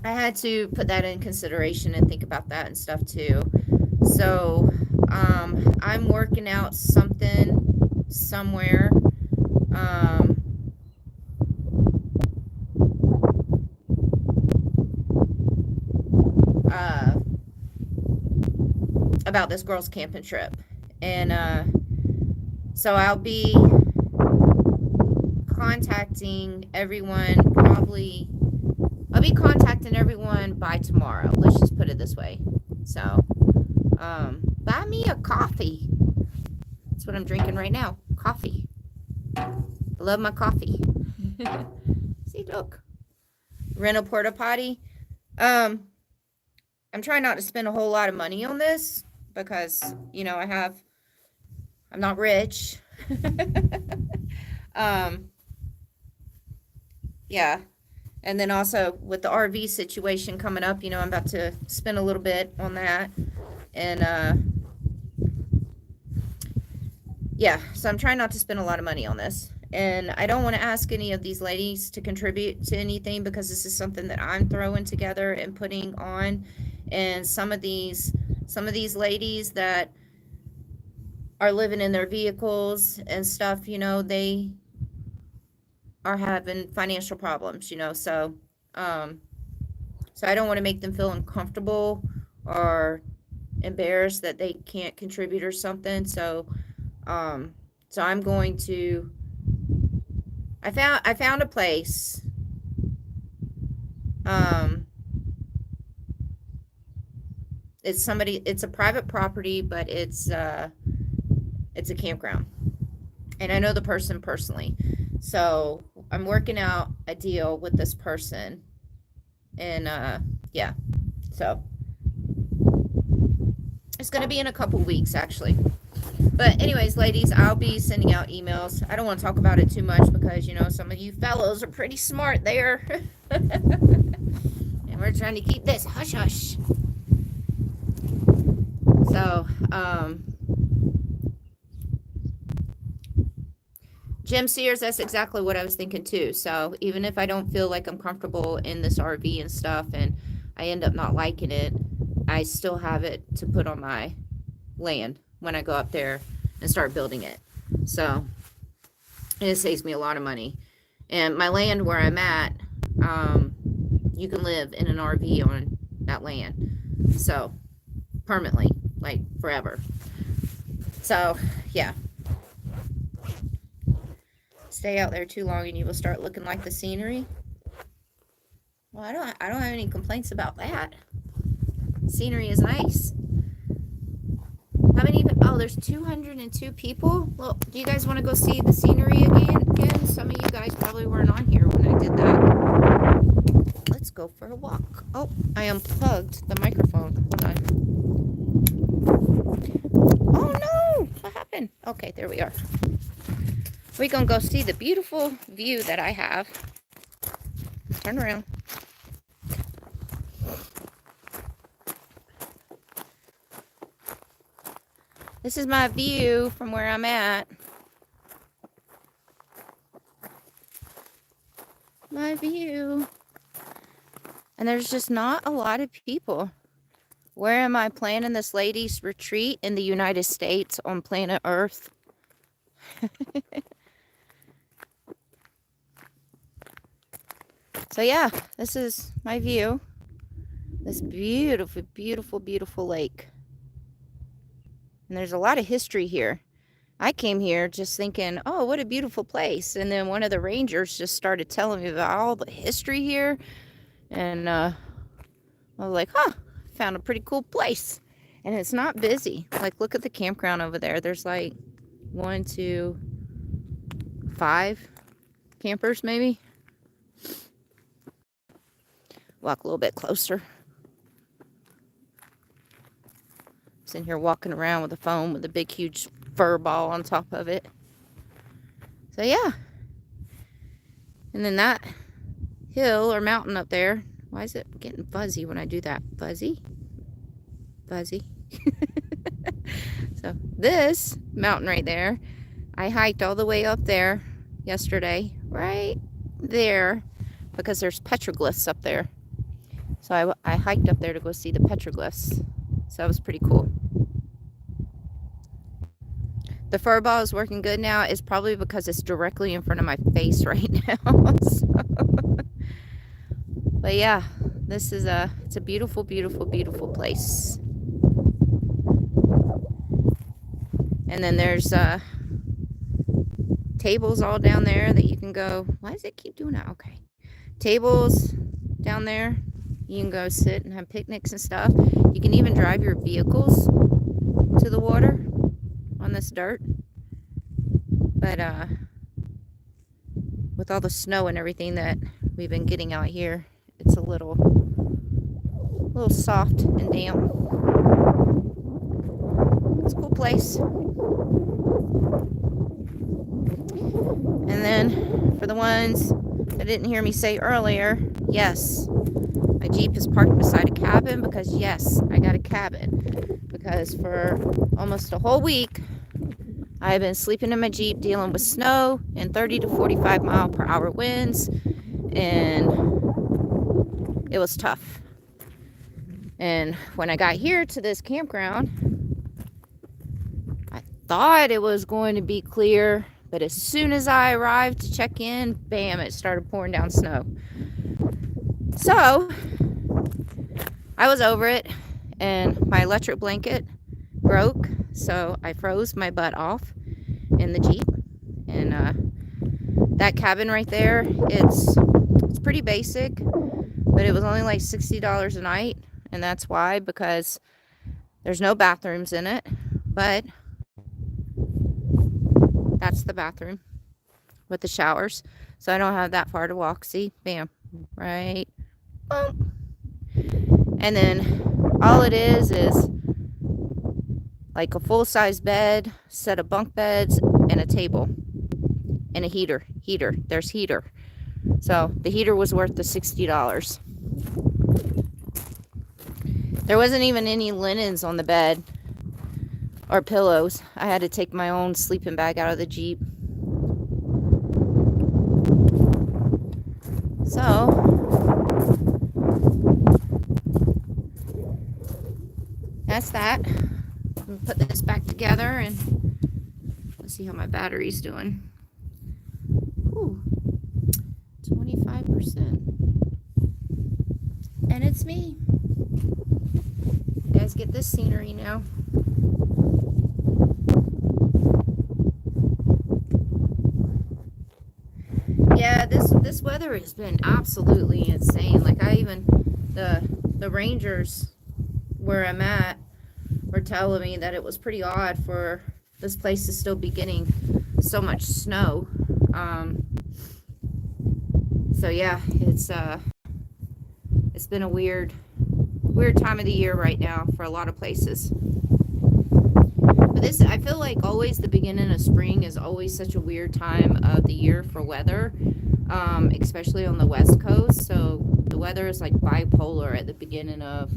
I had to put that in consideration and think about that and stuff too. So I'm working out something somewhere. About this girls' camping trip. And so I'll be contacting everyone by tomorrow. Let's just put it this way. So, buy me a coffee. That's what I'm drinking right now. Coffee. I love my coffee. See, look. Rent a porta potty. I'm trying not to spend a whole lot of money on this because, I'm not rich. Yeah. And then also with the RV situation coming up, I'm about to spend a little bit on that. And, yeah, so I'm trying not to spend a lot of money on this. And I don't want to ask any of these ladies to contribute to anything because this is something that I'm throwing together and putting on. And some of these ladies that are living in their vehicles and stuff, they are having financial problems, so I don't want to make them feel uncomfortable or embarrassed that they can't contribute or something. So I'm going to, I found a place. It's a private property, but it's a campground. And I know the person personally. So I'm working out a deal with this person. And yeah. So it's going to be in a couple weeks, actually. But anyways, ladies, I'll be sending out emails. I don't want to talk about it too much because, some of you fellows are pretty smart there. And we're trying to keep this hush-hush. So, Jim Sears, that's exactly what I was thinking too. So even if I don't feel like I'm comfortable in this RV and stuff and I end up not liking it, I still have it to put on my land when I go up there and start building it. So, and it saves me a lot of money. And my land where I'm at, you can live in an RV on that land. So, permanently, like forever. So, yeah. Stay out there too long and you will start looking like the scenery. Well, I don't have any complaints about that. Scenery is nice. How many? Oh, there's 202 people. Well, do you guys want to go see the scenery again? Some of you guys probably weren't on here when I did that. Let's go for a walk. Oh, I unplugged the microphone. Hold on. Oh no! What happened? Okay, there we are. We're going to go see the beautiful view that I have. Turn around. This is my view from where I'm at. My view. And there's just not a lot of people. Where am I planning this ladies' retreat? In the United States on planet Earth. So yeah, this is my view. This beautiful, beautiful, beautiful lake. And there's a lot of history here. I came here just thinking, oh, what a beautiful place. And then one of the rangers just started telling me about all the history here. And I was like, huh, found a pretty cool place. And it's not busy. Like, look at the campground over there. There's like 1, 2, 5 campers maybe. Walk a little bit closer. Sitting here walking around with a phone with a big huge fur ball on top of it. So yeah. And then that hill or mountain up there. Why is it getting fuzzy when I do that? Fuzzy? Fuzzy. So this mountain right there, I hiked all the way up there yesterday. Right there. Because there's petroglyphs up there. So I hiked up there to go see the petroglyphs. So that was pretty cool. The fur ball is working good now. It's probably because it's directly in front of my face right now. So. But yeah, it's a beautiful, beautiful, beautiful place. And then there's tables all down there that you can go. Why does it keep doing that? Okay. Tables down there. You can go sit and have picnics and stuff. You can even drive your vehicles to the water on this dirt. But with all the snow and everything that we've been getting out here, it's a little soft and damp. It's a cool place. And then for the ones that didn't hear me say earlier, yes, my Jeep is parked beside a cabin because yes, I got a cabin. Because for almost a whole week, I've been sleeping in my Jeep dealing with snow and 30 to 45 mile per hour winds, and it was tough. And when I got here to this campground, I thought it was going to be clear, but as soon as I arrived to check in, bam, it started pouring down snow. So I was over it, and my electric blanket broke, so I froze my butt off in the Jeep. And that cabin right there, it's pretty basic, but it was only like $60 a night. And that's why, because there's no bathrooms in it, but that's the bathroom with the showers. So I don't have that far to walk. See, bam, right, boom. And then all it is like a full-size bed, set of bunk beds, and a table, and a heater. There's heater. So the heater was worth the $60. There wasn't even any linens on the bed or pillows. I had to take my own sleeping bag out of the Jeep. So that's that. I'm gonna put this back together and let's see how my battery's doing. Ooh, 25%. And it's me. You guys get this scenery now. Yeah, this weather has been absolutely insane. Like the rangers where I'm at were telling me that it was pretty odd for this place to still be getting so much snow. So yeah, it's been a weird time of the year right now for a lot of places. But I feel like always the beginning of spring is always such a weird time of the year for weather, especially on the West Coast. So the weather is like bipolar at the beginning of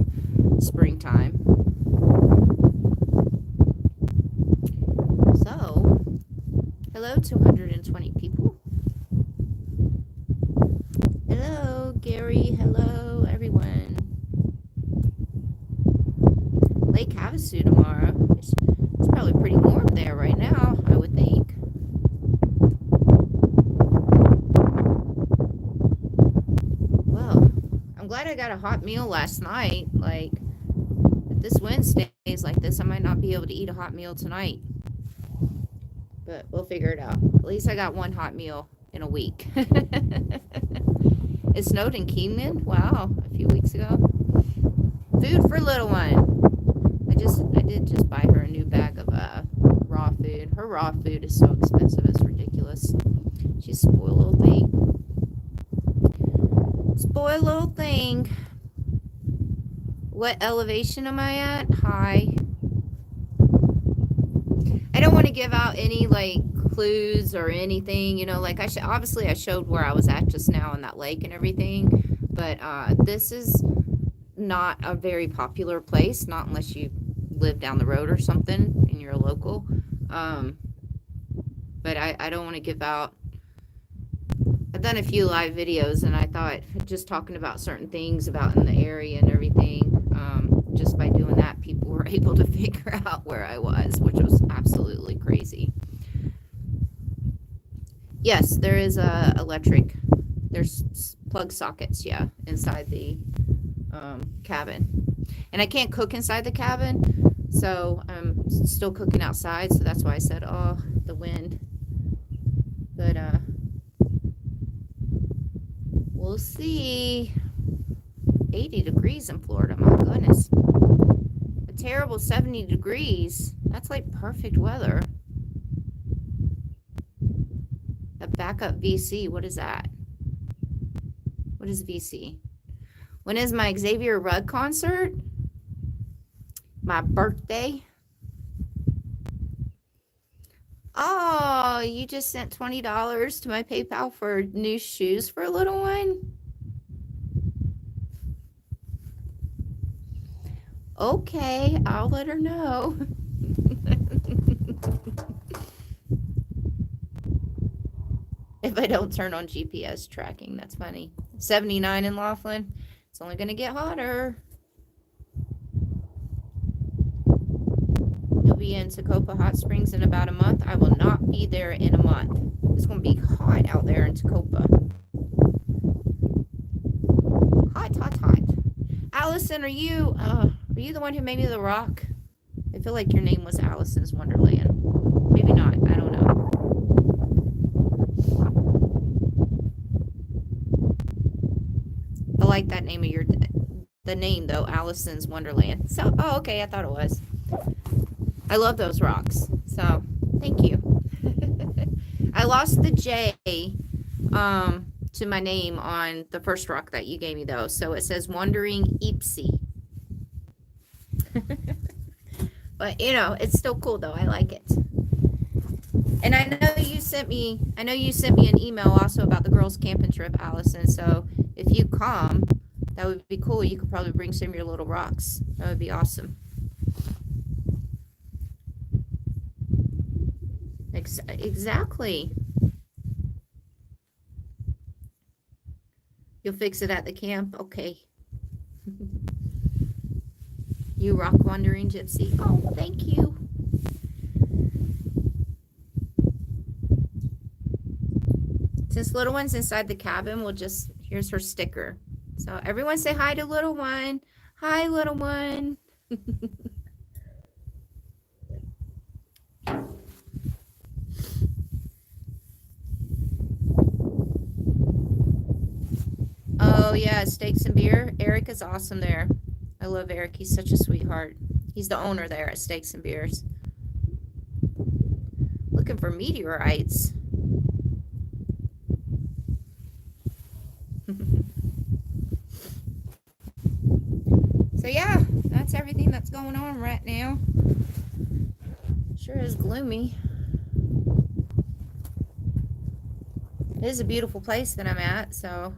springtime. So, hello 220 people. Hello Gary, hello everyone. Lake Havasu tomorrow. It's probably pretty warm there right now, I would think. Well, I'm glad I got a hot meal last night. Like, if this wind stays like this, I might not be able to eat a hot meal tonight. but we'll figure it out. At least I got one hot meal in a week. It snowed in Keenan. Wow, a few weeks ago. Food for little one. I did just buy her a new bag of raw food. Her raw food is so expensive, it's ridiculous. She's a spoiled little thing. Spoiled little thing. What elevation am I at? High. I don't want to give out any like clues or anything, you know, like obviously I showed where I was at just now in that lake and everything, but this is not a very popular place, not unless you live down the road or something and you're a local. But I don't want to give out. I've done a few live videos and I thought just talking about certain things about in the area and everything, just by doing that, people were able to figure out where I was, which was absolutely crazy. Yes, there is electric. There's plug sockets, yeah, inside the cabin. And I can't cook inside the cabin, so I'm still cooking outside, so that's why I said, oh, the wind. But we'll see. 80 degrees in Florida, my goodness. A terrible 70 degrees. That's like perfect weather. A backup VC, what is that? What is VC? When is my Xavier Rudd concert? My birthday. Oh, you just sent $20 to my PayPal for new shoes for a little one? Okay, I'll let her know. If I don't turn on GPS tracking, that's funny. 79 in Laughlin. It's only going to get hotter. You'll be in Tacoma Hot Springs in about a month. I will not be there in a month. It's going to be hot out there in Tacoma. Hot, hot, hot. Allison, are you the one who made me the rock? I feel like your name was Allison's Wonderland. Maybe not. I don't know. I like that name of the name though, Allison's Wonderland. So, oh, okay, I thought it was. I love those rocks. So, thank you. I lost the J to my name on the first rock that you gave me though. So it says wanderingjeepsy. But you know, it's still cool though. I like it. And I know you sent me an email also about the girls camping trip, Allison. So if you come, that would be cool. You could probably bring some of your little rocks. That would be awesome. Exactly. You'll fix it at the camp? Okay. You rock, Wandering Gypsy. Oh, thank you. Since little one's inside the cabin, here's her sticker. So everyone say hi to little one. Hi, little one. Oh, yeah, steaks and beer. Eric is awesome there. I love Eric. He's such a sweetheart. He's the owner there at Steaks and Beers. Looking for meteorites. So, yeah, that's everything that's going on right now. Sure is gloomy. It is a beautiful place that I'm at, so...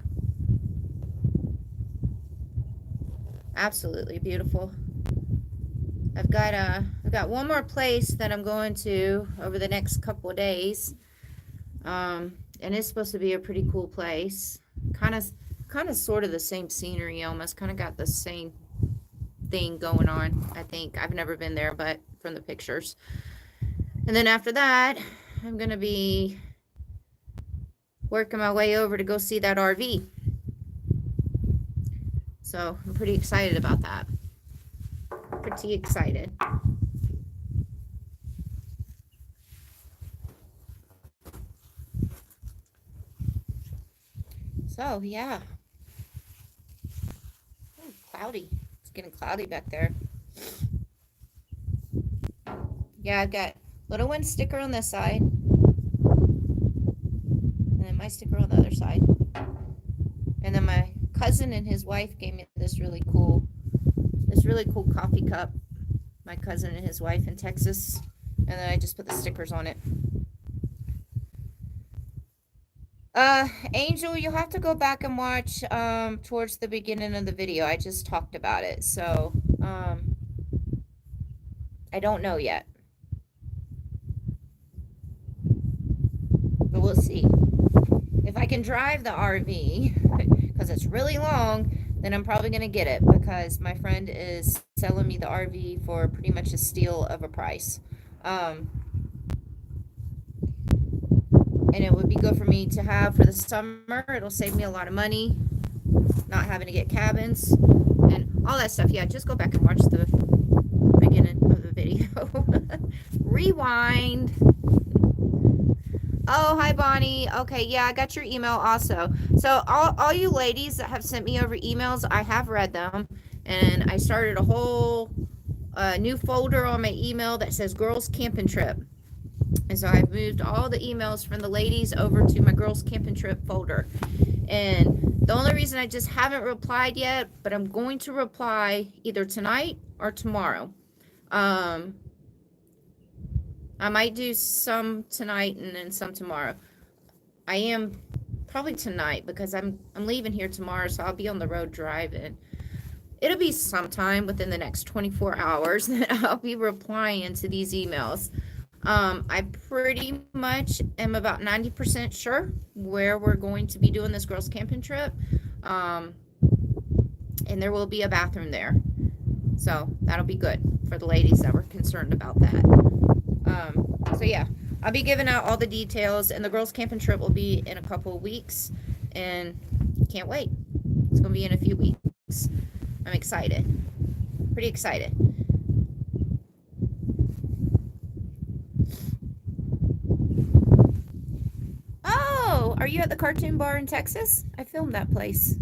Absolutely beautiful. I've got one more place that I'm going to over the next couple of days, and it's supposed to be a pretty cool place. Kind of sort of the same scenery, almost kind of got the same thing going on. I think I've never been there, but from the pictures. And then after that, I'm gonna be working my way over to go see that RV. So I'm pretty excited about that. Pretty excited. So, yeah. Ooh, cloudy. It's getting cloudy back there. Yeah, I've got little one sticker on this side. And then my sticker on the other side. And then my cousin and his wife gave me this really cool coffee cup. My cousin and his wife in Texas. And then I just put the stickers on it. Angel, you'll have to go back and watch towards the beginning of the video. I just talked about it. So, I don't know yet. But we'll see. If I can drive the RV, because it's really long, then I'm probably going to get it, because my friend is selling me the RV for pretty much a steal of a price. And it would be good for me to have for the summer. It'll save me a lot of money, not having to get cabins and all that stuff. Yeah, just go back and watch the beginning of the video. Rewind. Oh, hi, Bonnie. Okay, yeah, I got your email also. So all you ladies that have sent me over emails, I have read them. And I started a whole new folder on my email that says Girls Camping Trip. And so I've moved all the emails from the ladies over to my Girls Camping Trip folder. And the only reason I just haven't replied yet, but I'm going to reply either tonight or tomorrow. I might do some tonight and then some tomorrow. I am probably tonight, because I'm leaving here tomorrow, so I'll be on the road driving. It'll be sometime within the next 24 hours that I'll be replying to these emails. I pretty much am about 90% sure where we're going to be doing this girls camping trip. And there will be a bathroom there. So that'll be good for the ladies that were concerned about that. So yeah, I'll be giving out all the details, and the girls camping trip will be in a couple of weeks, and can't wait. It's going to be in a few weeks. I'm excited. Pretty excited. Oh, are you at the cartoon bar in Texas? I filmed that place.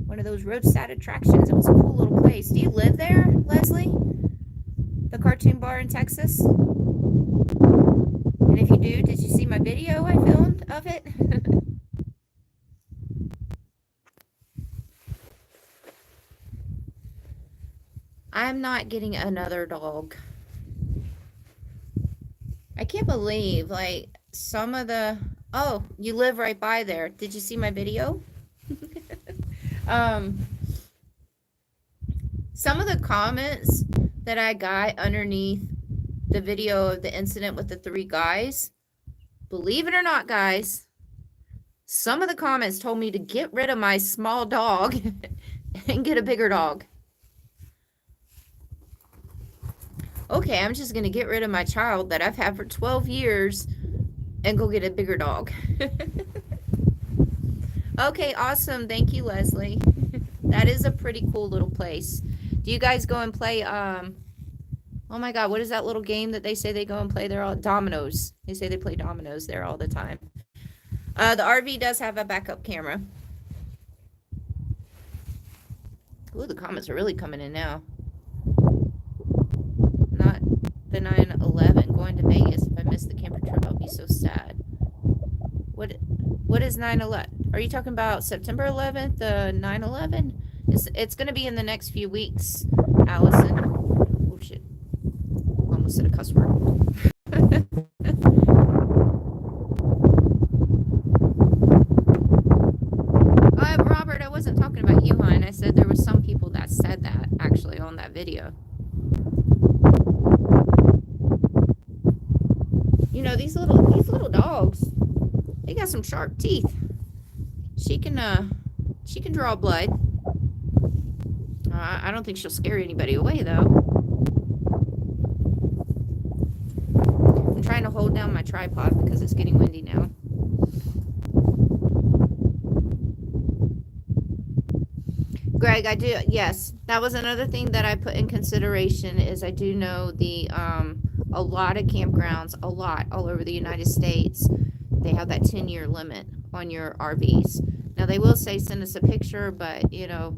One of those roadside attractions. It was a cool little place. Do you live there, Leslie? The cartoon bar in Texas? And if you do, did you see my video I filmed of it? I'm not getting another dog. I can't believe, like, some of the... Oh, you live right by there. Did you see my video? Some of the comments that I got underneath the video of the incident with the 3 guys, believe it or not, guys, some of the comments told me to get rid of my small dog and get a bigger dog. Okay, I'm just going to get rid of my child that I've had for 12 years and go get a bigger dog. Okay, awesome. Thank you, Leslie. That is a pretty cool little place. Do you guys go and play, oh my God, what is that little game that they say they go and play there? Dominoes. They say they play dominoes there all the time. The RV does have a backup camera. Ooh, the comments are really coming in now. Not the 9/11. Going to Vegas. If I miss the camper trip, I'll be so sad. What is 9/11? Are you talking about September 11th, the 9/11? It's going to be in the next few weeks, Allison. Oh, shit. Almost said a cuss word. Robert, I wasn't talking about you, hon. I said there was some people that said that, actually, on that video. You know, these little dogs, they got some sharp teeth. She can draw blood. I don't think she'll scare anybody away, though. I'm trying to hold down my tripod because it's getting windy now. Greg, I do, yes. That was another thing that I put in consideration is I do know the, a lot of campgrounds, all over the United States, they have that 10-year limit on your RVs. Now, they will say send us a picture, but, you know,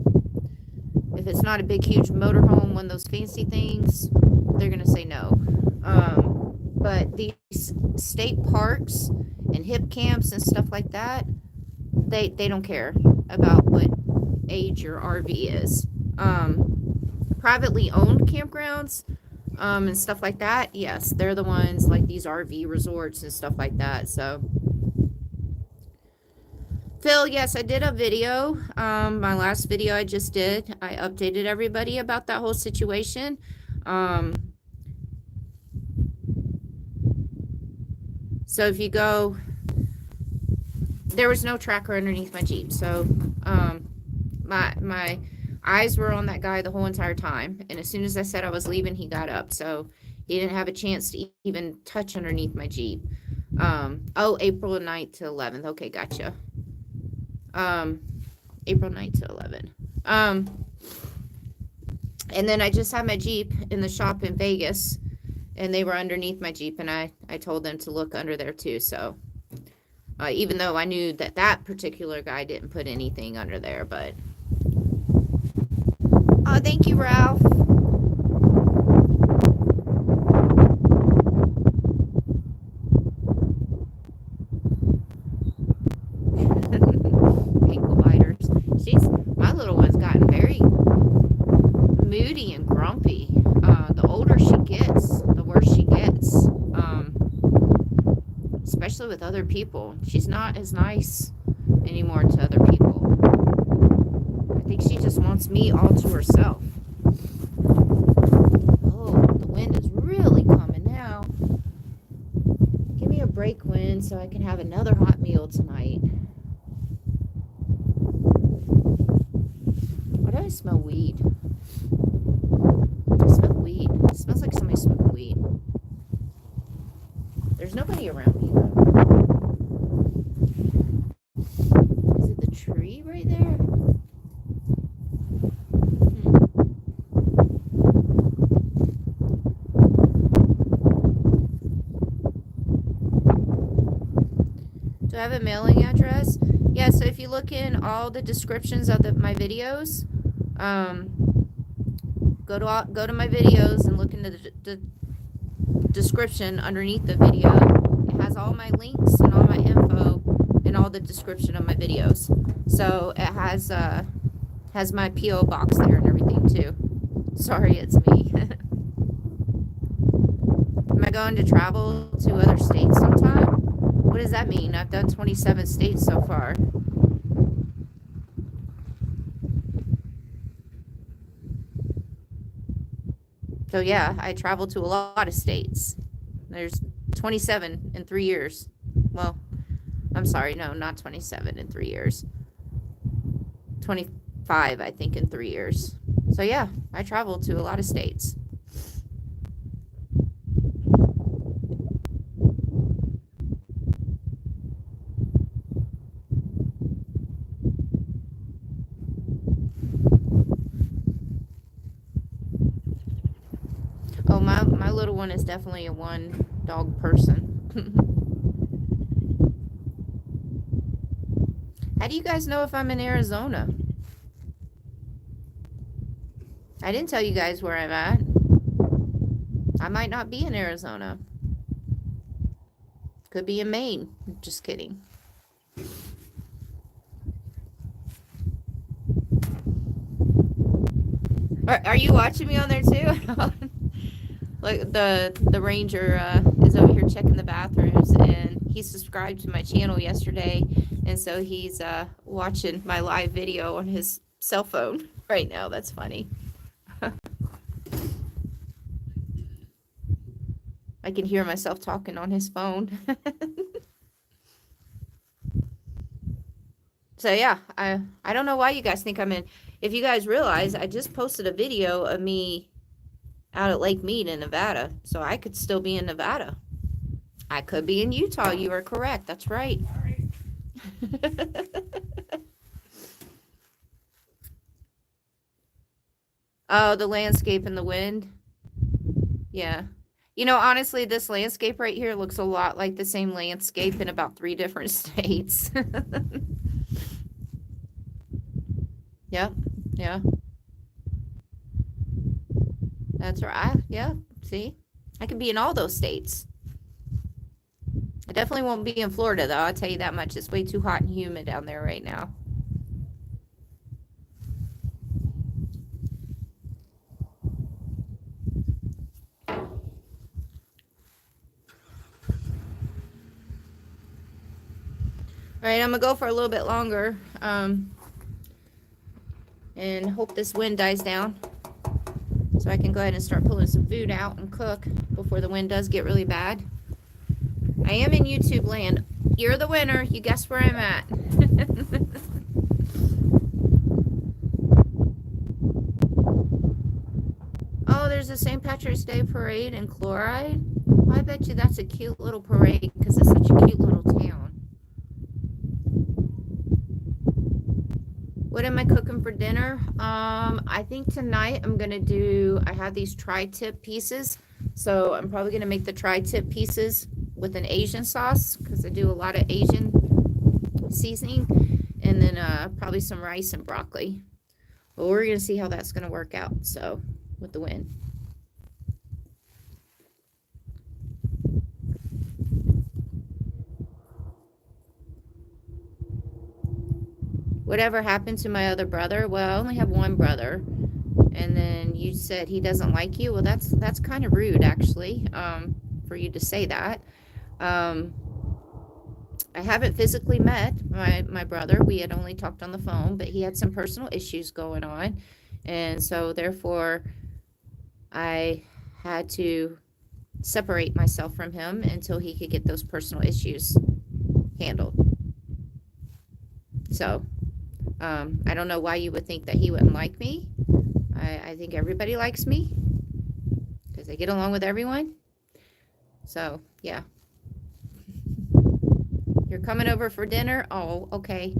if it's not a big, huge motorhome, one of those fancy things, they're going to say no. But these state parks and hip camps and stuff like that, they don't care about what age your RV is. Privately owned campgrounds and stuff like that, yes, they're the ones like these RV resorts and stuff like that. So, Phil, yes, I did a video. My last video I just did, I updated everybody about that whole situation. So if you go, there was no tracker underneath my Jeep. So my eyes were on that guy the whole entire time. And as soon as I said I was leaving, he got up. So he didn't have a chance to even touch underneath my Jeep. Oh, April 9th to 11th. Okay, gotcha. April 9th to 11th. And then I just had my Jeep in the shop in Vegas, and they were underneath my Jeep, and I told them to look under there too. So even though I knew that that particular guy didn't put anything under there, but oh, thank you, Ralph. Ankle biters. My little one's gotten very moody and grumpy. The older she gets, the worse she gets. Especially with other people. She's not as nice anymore to other people. I think she just wants me all to herself. Oh, the wind is really coming now. Give me a break, wind, so I can have another hot meal tonight. Why do I smell weed? I smell weed. It smells like somebody smoking weed. There's nobody around me, though. Is it the tree right there? Do I have a mailing address? Yeah, so if you look in all the descriptions of my videos, go to my videos and look into the description underneath the video. It has all my links and all my info and all the description of my videos. So it has my PO box there and everything too. Sorry, it's me. Am I going to travel to other states sometime? What does that mean? I've done 27 states so far. So yeah, I traveled to a lot of states. There's 27 in 3 years. Well, I'm sorry, no, not 27 in 3 years. 25, I think, in 3 years. So yeah, I traveled to a lot of states. Oh, my little one is definitely a one dog person. How do you guys know if I'm in Arizona? I didn't tell you guys where I'm at. I might not be in Arizona. Could be in Maine. Just kidding. Are you watching me on there too? Like the ranger is over here checking the bathrooms, and he subscribed to my channel yesterday, and so he's watching my live video on his cell phone right now. That's funny. I can hear myself talking on his phone. So yeah, I don't know why you guys think I'm in. If you guys realize, I just posted a video of me out at Lake Mead in Nevada, so I could still be in Nevada. I could be in Utah. You are correct. That's right. Oh, the landscape and the wind. Yeah. You know, honestly, this landscape right here looks a lot like the same landscape in about 3 different states. Yep. Yeah. That's right. Yeah. See? I could be in all those states. I definitely won't be in Florida, though. I'll tell you that much. It's way too hot and humid down there right now. All right, I'm going to go for a little bit longer and hope this wind dies down so I can go ahead and start pulling some food out and cook before the wind does get really bad. I am in YouTube land. You're the winner. You guessed where I'm at. Oh, there's a St. Patrick's Day parade in Chloride. I bet you that's a cute little parade because it's such a cute little town. What am I cooking for dinner? I think tonight I'm going to do, I have these tri-tip pieces. So I'm probably going to make the tri-tip pieces with an Asian sauce because I do a lot of Asian seasoning. And then probably some rice and broccoli. But we're going to see how that's going to work out. So with the wind. Whatever happened to my other brother? Well, I only have one brother. And then you said he doesn't like you. Well, that's kind of rude, actually, for you to say that. I haven't physically met my brother. We had only talked on the phone, but he had some personal issues going on. And so, therefore, I had to separate myself from him until he could get those personal issues handled. So, I don't know why you would think that he wouldn't like me. I think everybody likes me because I get along with everyone. So, yeah. You're coming over for dinner? Oh, okay.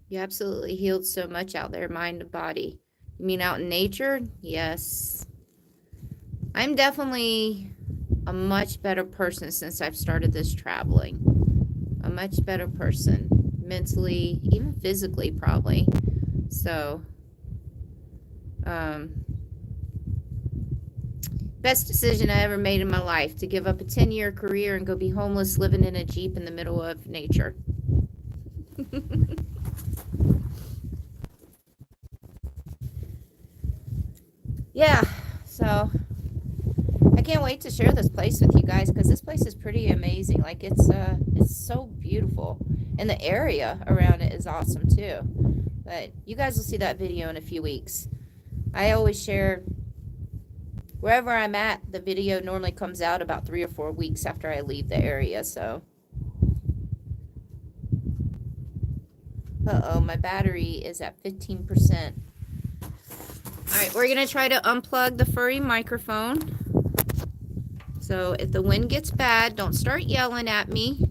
You absolutely healed so much out there, mind and body. You mean out in nature? Yes. I'm definitely a much better person since I've started this traveling. A much better person. Mentally, even physically, probably. So, best decision I ever made in my life, to give up a 10-year career and go be homeless living in a Jeep in the middle of nature. Yeah, so I can't wait to share this place with you guys because this place is pretty amazing. Like it's so beautiful, and the area around it is awesome too. But you guys will see that video in a few weeks. I always share wherever I'm at. The video normally comes out about 3 or 4 weeks after I leave the area. So, uh-oh, my battery is at 15%. All right, we're going to try to unplug the furry microphone. So if the wind gets bad, don't start yelling at me.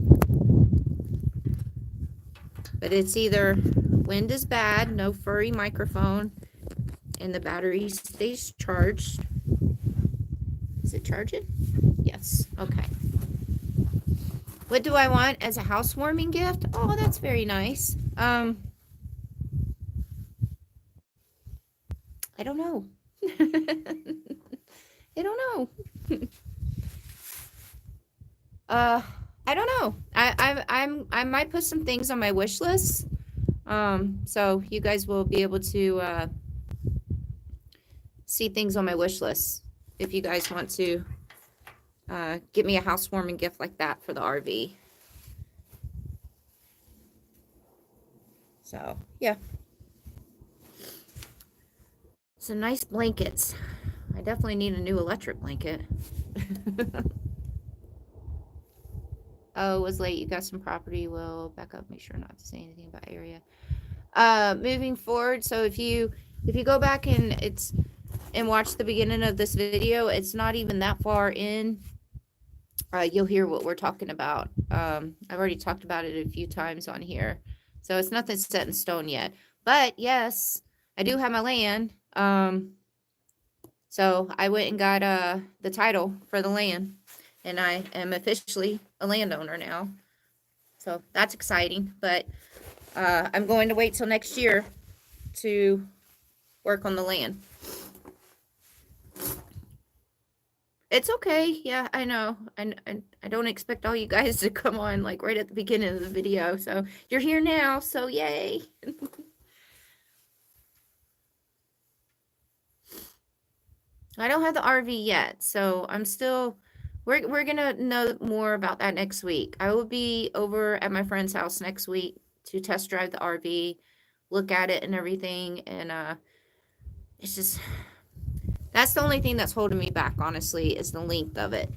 But it's either wind is bad, no furry microphone, and the battery stays charged. Is it charging? Yes. Okay. What do I want as a housewarming gift? Oh, that's very nice. I don't know. I don't know. I don't know. I might put some things on my wish list. So you guys will be able to see things on my wish list if you guys want to get me a housewarming gift like that for the RV. So yeah. Some nice blankets. I definitely need a new electric blanket. Oh, it was late. You got some property. We'll back up. Make sure not to say anything about area. Moving forward. So if you go back and watch the beginning of this video, it's not even that far in. You'll hear what we're talking about. I've already talked about it a few times on here. So it's nothing set in stone yet. But yes, I do have my land. So I went and got the title for the land, and I am officially a landowner now. So that's exciting. But I'm going to wait till next year to work on the land. It's okay. Yeah, I know. I don't expect all you guys to come on like right at the beginning of the video. So you're here now. So yay. I don't have the RV yet, so I'm still. We're gonna know more about that next week. I will be over at my friend's house next week to test drive the RV, look at it and everything, and it's just that's the only thing that's holding me back. Honestly, is the length of it.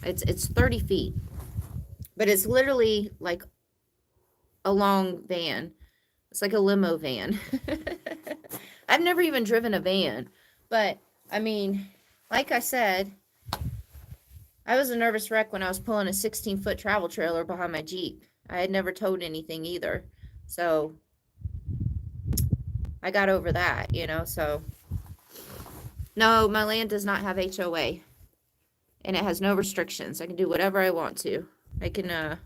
It's 30 feet, but it's literally like a long van. It's like a limo van. I've never even driven a van, but I mean, like I said, I was a nervous wreck when I was pulling a 16-foot travel trailer behind my Jeep. I had never towed anything either. So I got over that, you know. So no, my land does not have HOA, and it has no restrictions. I can do whatever I want to. I can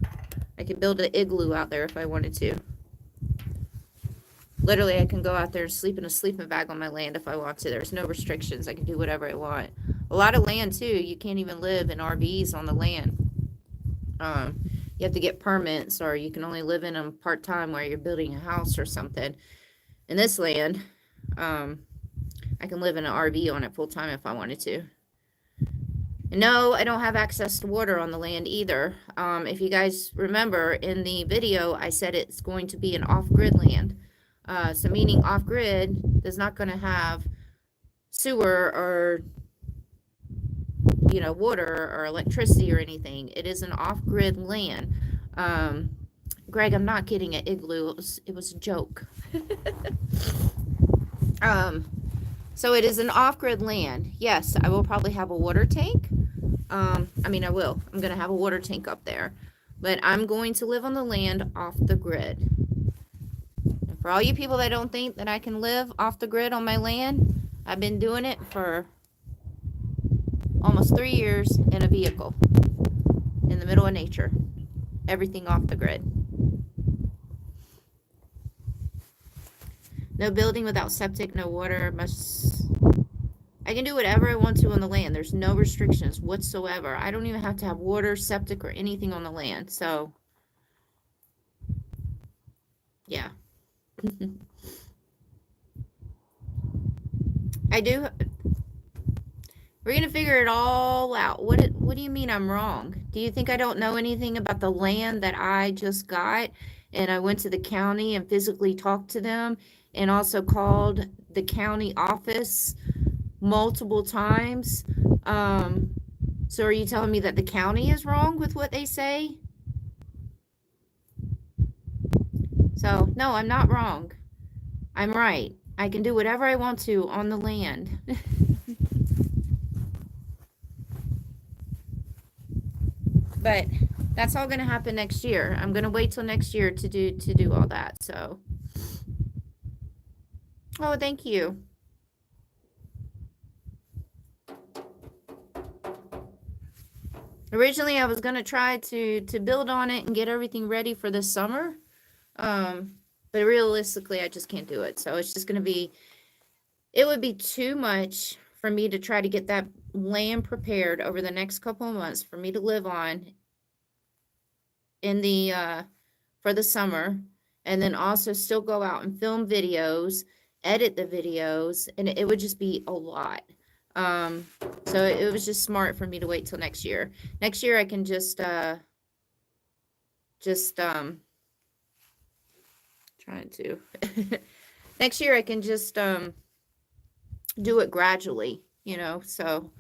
build an igloo out there if I wanted to. Literally, I can go out there and sleep in a sleeping bag on my land if I want to. There's no restrictions. I can do whatever I want. A lot of land, too, you can't even live in RVs on the land. You have to get permits, or you can only live in them part-time where you're building a house or something. In this land, I can live in an RV on it full-time if I wanted to. And no, I don't have access to water on the land either. If you guys remember in the video, I said it's going to be an off-grid land. So meaning off-grid is not going to have sewer or, you know, water or electricity or anything. It is an off-grid land. Greg, I'm not getting an igloo. It was a joke. So it is an off-grid land. Yes, I will probably have a water tank. I mean, I will. I'm going to have a water tank up there. But I'm going to live on the land off the grid. For all you people that don't think that I can live off the grid on my land, I've been doing it for almost 3 years in a vehicle in the middle of nature. Everything off the grid. No building without septic, no water. I can do whatever I want to on the land. There's no restrictions whatsoever. I don't even have to have water, septic, or anything on the land. So, yeah. I do. We're going to figure it all out. What do you mean I'm wrong? Do you think I don't know anything about the land that I just got? And I went to the county and physically talked to them and also called the county office multiple times. So are you telling me that the county is wrong with what they say? So, no, I'm not wrong. I'm right. I can do whatever I want to on the land. But that's all going to happen next year. I'm going to wait till next year to do all that. So, oh, thank you. Originally, I was going to try to build on it and get everything ready for this summer. But realistically, I just can't do it. So it's just going to be, it would be too much for me to try to get that land prepared over the next couple of months for me to live on in the for the summer, and then also still go out and film videos, edit the videos, and it would just be a lot. So it was just smart for me to wait till next year. Next year I can just trying to next year I can just do it gradually, you know. So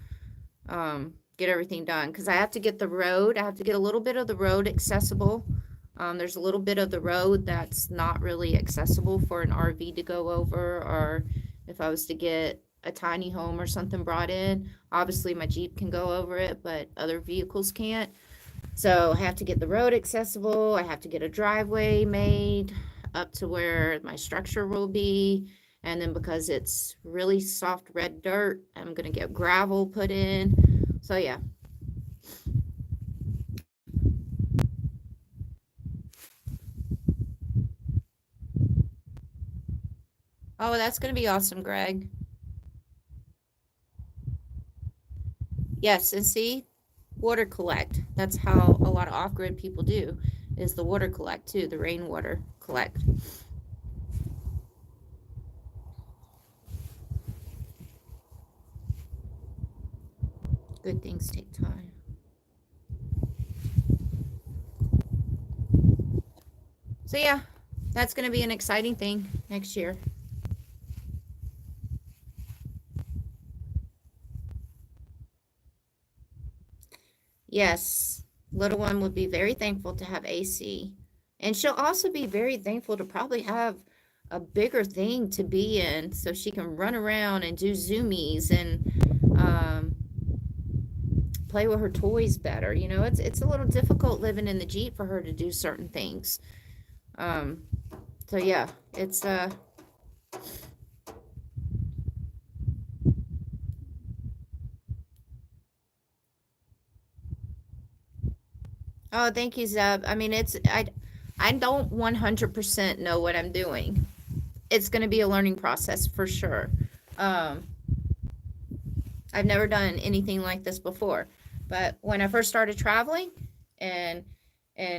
get everything done, because I have to get the road, I have to get a little bit of the road accessible. There's a little bit of the road that's not really accessible for an RV to go over, or if I was to get a tiny home or something brought in. Obviously my Jeep can go over it, but other vehicles can't. So I have to get the road accessible. I have to get a driveway made. up to where my structure will be. And then because it's really soft red dirt, I'm going to get gravel put in. So yeah. Oh, that's going to be awesome, Greg. Yes, and see, water collect. That's how a lot of off-grid people do, is the water collect too, the rainwater collect. Good things take time. So yeah, that's going to be an exciting thing next year. Yes, little one would be very thankful to have AC. And she'll also be very thankful to probably have a bigger thing to be in so she can run around and do zoomies and play with her toys better. You know, it's a little difficult living in the Jeep for her to do certain things. Um, so yeah, it's oh, thank you, Zeb. I mean, I don't 100% know what I'm doing. It's going to be a learning process for sure. Um, I've never done anything like this before. But when I first started traveling and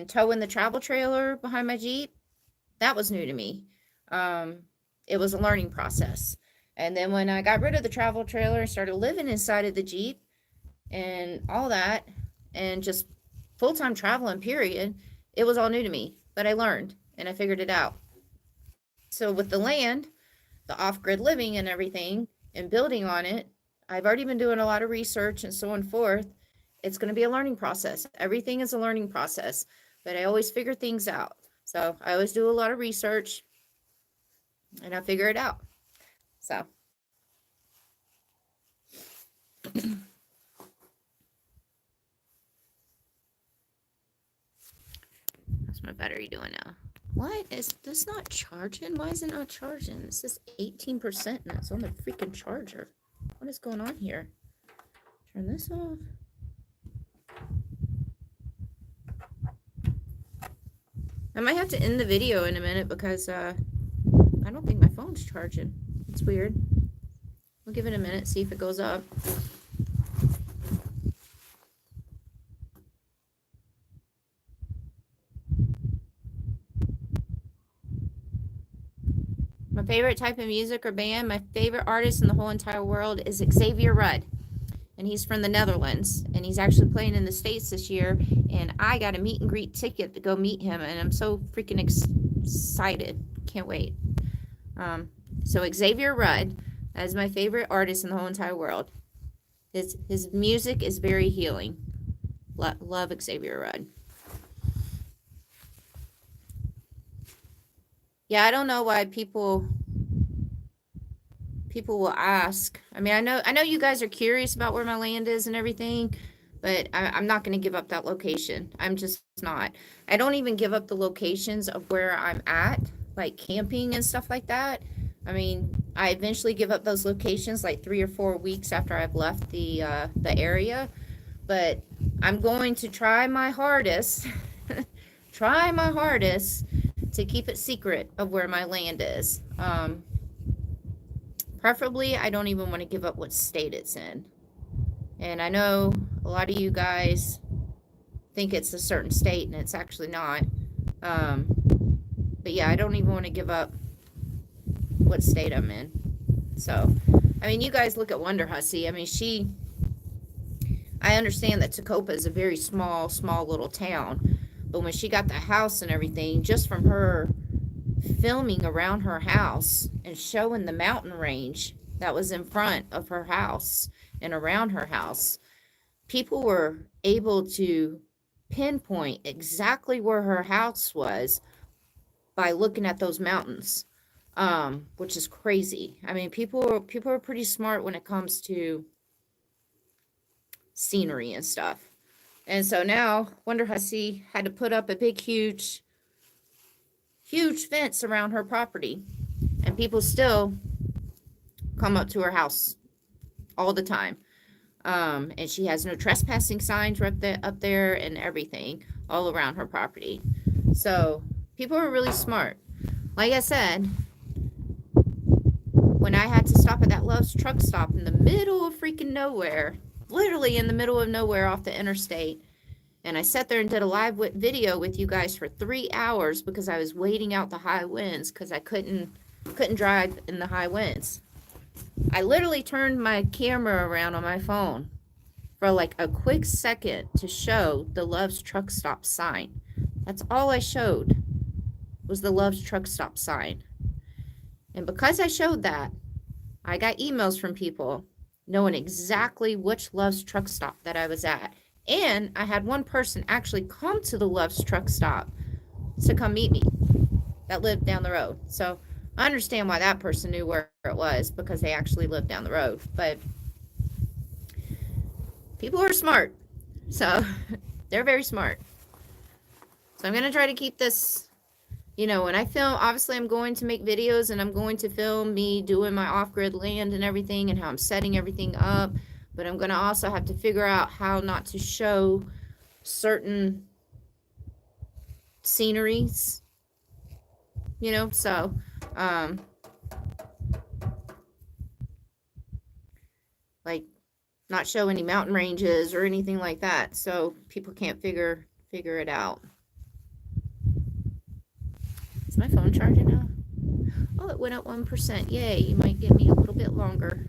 towing the travel trailer behind my Jeep, that was new to me. Um, it was a learning process. And then when I got rid of the travel trailer and started living inside of the Jeep and all that, and just full time traveling, period, it was all new to me. But I learned and I figured it out. So with the land, the off grid living and everything, and building on it, I've already been doing a lot of research and so on forth. It's going to be a learning process. Everything is a learning process, but I always figure things out. So I always do a lot of research and I figure it out. So how's my battery doing now? What is this not charging? Why is it not charging? This is 18% and it's on the freaking charger. What is going on here? Turn this off. I might have to end the video in a minute because I don't think my phone's charging. It's weird. We'll give it a minute, see if it goes up. My favorite type of music or band, my favorite artist in the whole entire world is Xavier Rudd. And he's from the Netherlands. And he's actually playing in the States this year. And I got a meet and greet ticket to go meet him. And I'm so freaking excited. Can't wait. So Xavier Rudd is my favorite artist in the whole entire world. His music is very healing. Love Xavier Rudd. Yeah, I don't know why people will ask. I mean, I know you guys are curious about where my land is and everything, but I'm not going to give up that location. I'm just not. I don't even give up the locations of where I'm at, like camping and stuff like that. I mean, I eventually give up those locations like 3 or 4 weeks after I've left the area, but I'm going to try my hardest, try my hardest to keep it secret of where my land is. Preferably, I don't even want to give up what state it's in. And I know a lot of you guys think it's a certain state, and it's actually not. But yeah, I don't even want to give up what state I'm in. So, I mean, you guys look at Wonder Hussy. I mean, I understand that Tacopa is a very small little town. But when she got the house and everything, just from her filming around her house and showing the mountain range that was in front of her house and around her house, people were able to pinpoint exactly where her house was by looking at those mountains, which is crazy. I mean, people are pretty smart when it comes to scenery and stuff. And so now Wonder Hussy had to put up a big, huge huge fence around her property, and people still come up to her house all the time. And she has no trespassing signs right there, up there, and everything all around her property. So people are really smart. Like I said, when I had to stop at that Love's truck stop in the middle of freaking nowhere, literally in the middle of nowhere off the interstate, and I sat there and did a live video with you guys for 3 hours because I was waiting out the high winds because I couldn't drive in the high winds. I literally turned my camera around on my phone for like a quick second to show the Love's truck stop sign. That's all I showed, was the Love's truck stop sign. And because I showed that, I got emails from people knowing exactly which Love's truck stop that I was at. And I had one person actually come to the Love's truck stop to come meet me that lived down the road. So I understand why that person knew where it was, because they actually lived down the road. But people are smart. So they're very smart. So I'm going to try to keep this, you know, when I film, obviously I'm going to make videos and I'm going to film me doing my off-grid land and everything and how I'm setting everything up. But I'm going to also have to figure out how not to show certain sceneries, you know, so, like, not show any mountain ranges or anything like that, so people can't figure it out. Is my phone charging now? Oh, it went up 1%. Yay, you might give me a little bit longer.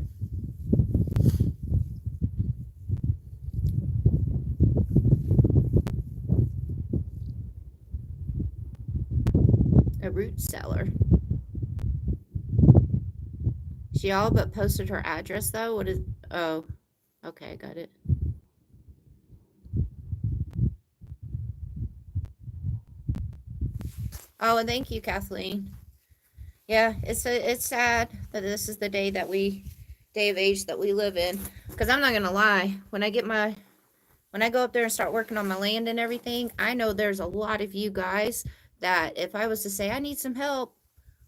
A root cellar. She all but posted her address though. What is, oh, okay, I got it. Oh, and thank you, Kathleen. Yeah, it's sad that this is the day of age that we live in. Because I'm not gonna lie, when I go up there and start working on my land and everything, I know there's a lot of you guys that if I was to say I need some help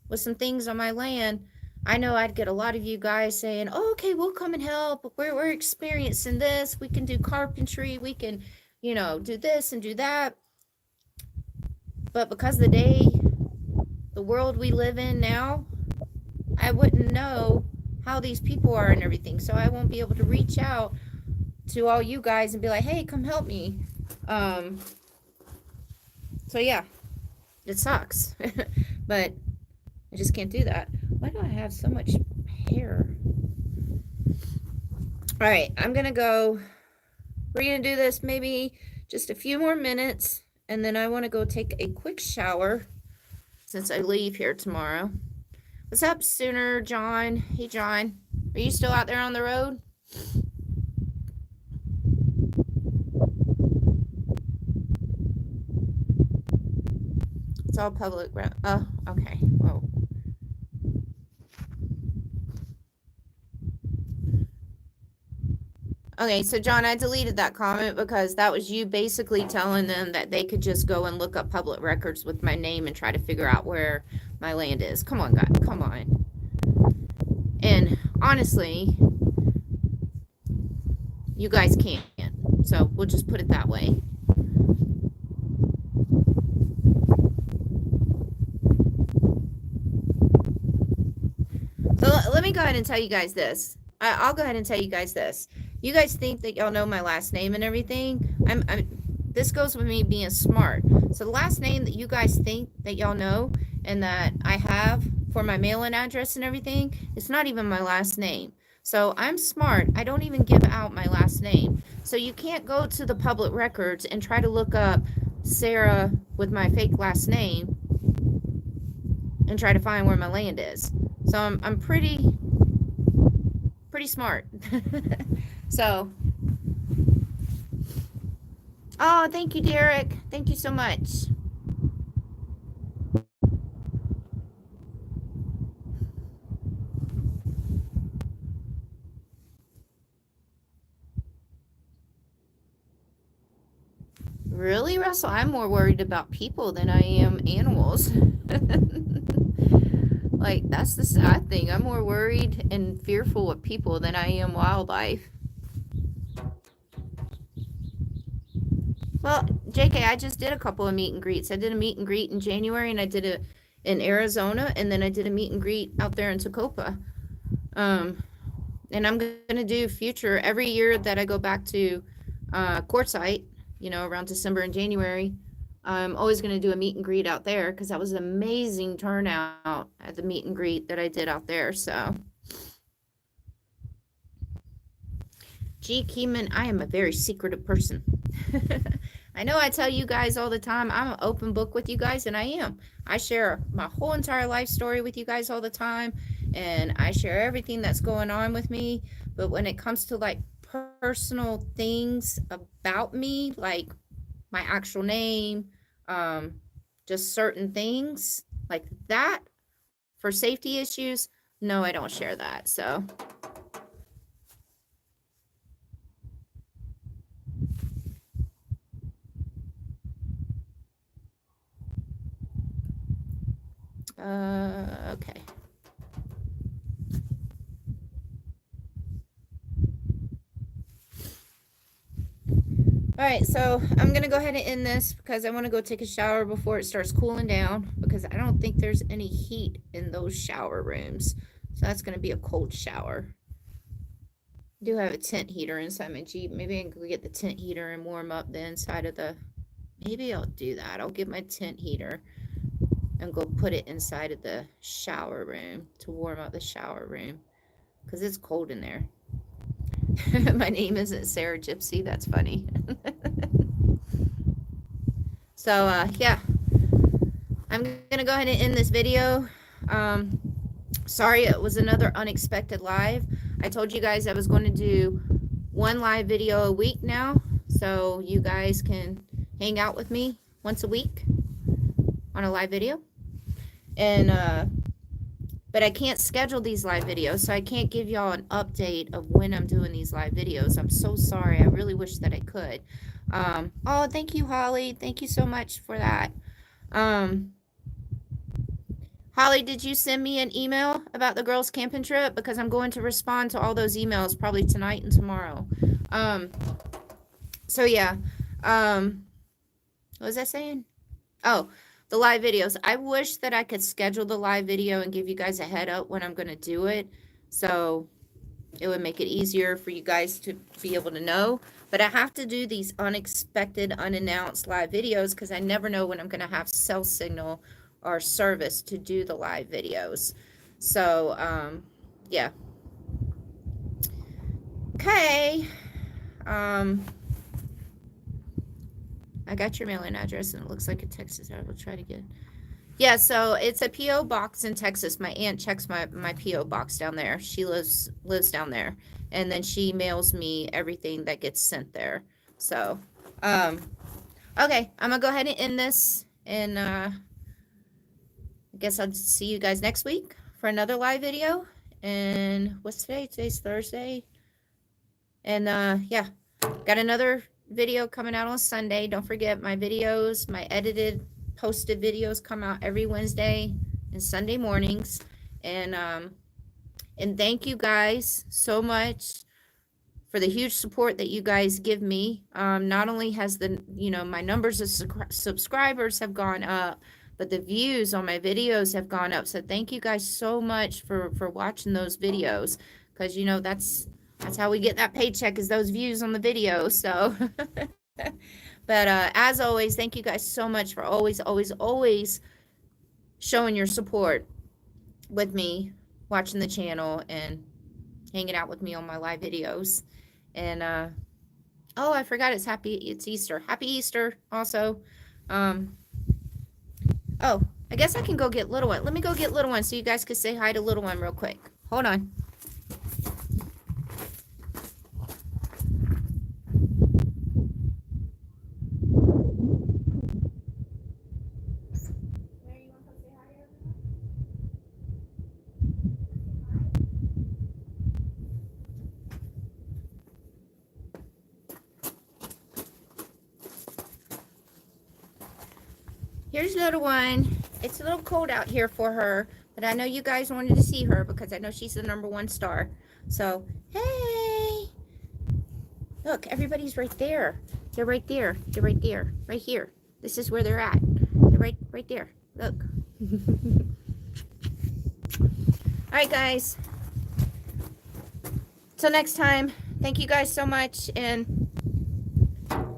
with some things on my land, I know I'd get a lot of you guys saying, oh, okay, we'll come and help. We're experiencing this. We can do carpentry. We can, you know, do this and do that. But because the world we live in now, I wouldn't know how these people are and everything. So I won't be able to reach out to all you guys and be like, hey, come help me. So yeah, it sucks. But I just can't do that. Why do I have so much hair? All right, I'm gonna go. We're gonna do this maybe just a few more minutes, and then I want to go take a quick shower since I leave here tomorrow. What's up, Sooner John? Hey, John. Are you still out there on the road? It's all public. Oh, okay. Whoa. Okay, so John, I deleted that comment because that was you basically telling them that they could just go and look up public records with my name and try to figure out where my land is. Come on, guys. Come on. And honestly, you guys can't. So we'll just put it that way. So let me go ahead and tell you guys this. I'll go ahead and tell you guys this. You guys think that y'all know my last name and everything. This goes with me being smart. So the last name that you guys think that y'all know and that I have for my mailing address and everything, it's not even my last name. So I'm smart. I don't even give out my last name. So you can't go to the public records and try to look up Sarah with my fake last name and try to find where my land is. So I'm pretty smart. So, oh, thank you, Derek. Thank you so much. Really, Russell? I'm more worried about people than I am animals. Like, that's the sad thing. I'm more worried and fearful of people than I am wildlife. Well, JK, I just did a couple of meet and greets. I did a meet and greet in January, and I did it in Arizona, and then I did a meet and greet out there in Tacopa. And I'm going to do future every year that I go back to Quartzsite, you know, around December and January. I'm always going to do a meet and greet out there because that was an amazing turnout at the meet and greet that I did out there. So, G. Keeman, I am a very secretive person. I know I tell you guys all the time, I'm an open book with you guys, and I am. I share my whole entire life story with you guys all the time, and I share everything that's going on with me. But when it comes to like personal things about me, like my actual name, just certain things like that for safety issues, no, I don't share that. So. Okay. All right, so I'm going to go ahead and end this because I want to go take a shower before it starts cooling down because I don't think there's any heat in those shower rooms. So that's going to be a cold shower. I do have a tent heater inside my Jeep. Maybe I can go get the tent heater and warm up the inside of the... Maybe I'll do that. I'll get my tent heater and go put it inside of the shower room to warm up the shower room because it's cold in there. My name isn't Sarah Gypsy. That's funny. So, yeah. I'm going to go ahead and end this video. Sorry, it was another unexpected live. I told you guys I was going to do one live video a week now. So you guys can hang out with me once a week on a live video. And, but I can't schedule these live videos, so I can't give y'all an update of when I'm doing these live videos. I'm so sorry. I really wish that I could. Oh, thank you, Holly. Thank you so much for that. Holly, did you send me an email about the girls' camping trip? Because I'm going to respond to all those emails probably tonight and tomorrow. So yeah. What was I saying? Oh, the live videos. I wish that I could schedule the live video and give you guys a head up when I'm going to do it. So it would make it easier for you guys to be able to know. But I have to do these unexpected, unannounced live videos because I never know when I'm going to have cell signal or service to do the live videos. So, yeah. Okay. I got your mailing address and it looks like a Texas. I will try to get. Yeah, so it's a P.O. box in Texas. My aunt checks my P.O. box down there. She lives down there. And then she mails me everything that gets sent there. So, okay, I'm going to go ahead and end this. And I guess I'll see you guys next week for another live video. And what's today? Today's Thursday. And yeah, got another video coming out on Sunday. Don't forget my videos, my edited, posted videos come out every Wednesday and Sunday mornings. And thank you guys so much for the huge support that you guys give me. Not only has the, my numbers of subscribers have gone up, but the views on my videos have gone up. So thank you guys so much for watching those videos, because that's how we get that paycheck, is those views on the videos. So but as always, thank you guys so much for always showing your support with me, watching the channel and hanging out with me on my live videos. And oh, I forgot it's Easter. Happy Easter also. Oh, I guess I can go get little one. Let me go get little one so you guys can say hi to little one real quick. Hold on. Here's little one. It's a little cold out here for her, but I know you guys wanted to see her because I know she's the #1 star. So, hey. Look, everybody's right there. They're right there. They're right there. Right here. This is where they're at. They're right there. Look. All right, guys. Till next time. Thank you guys so much. And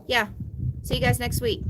yeah, see you guys next week.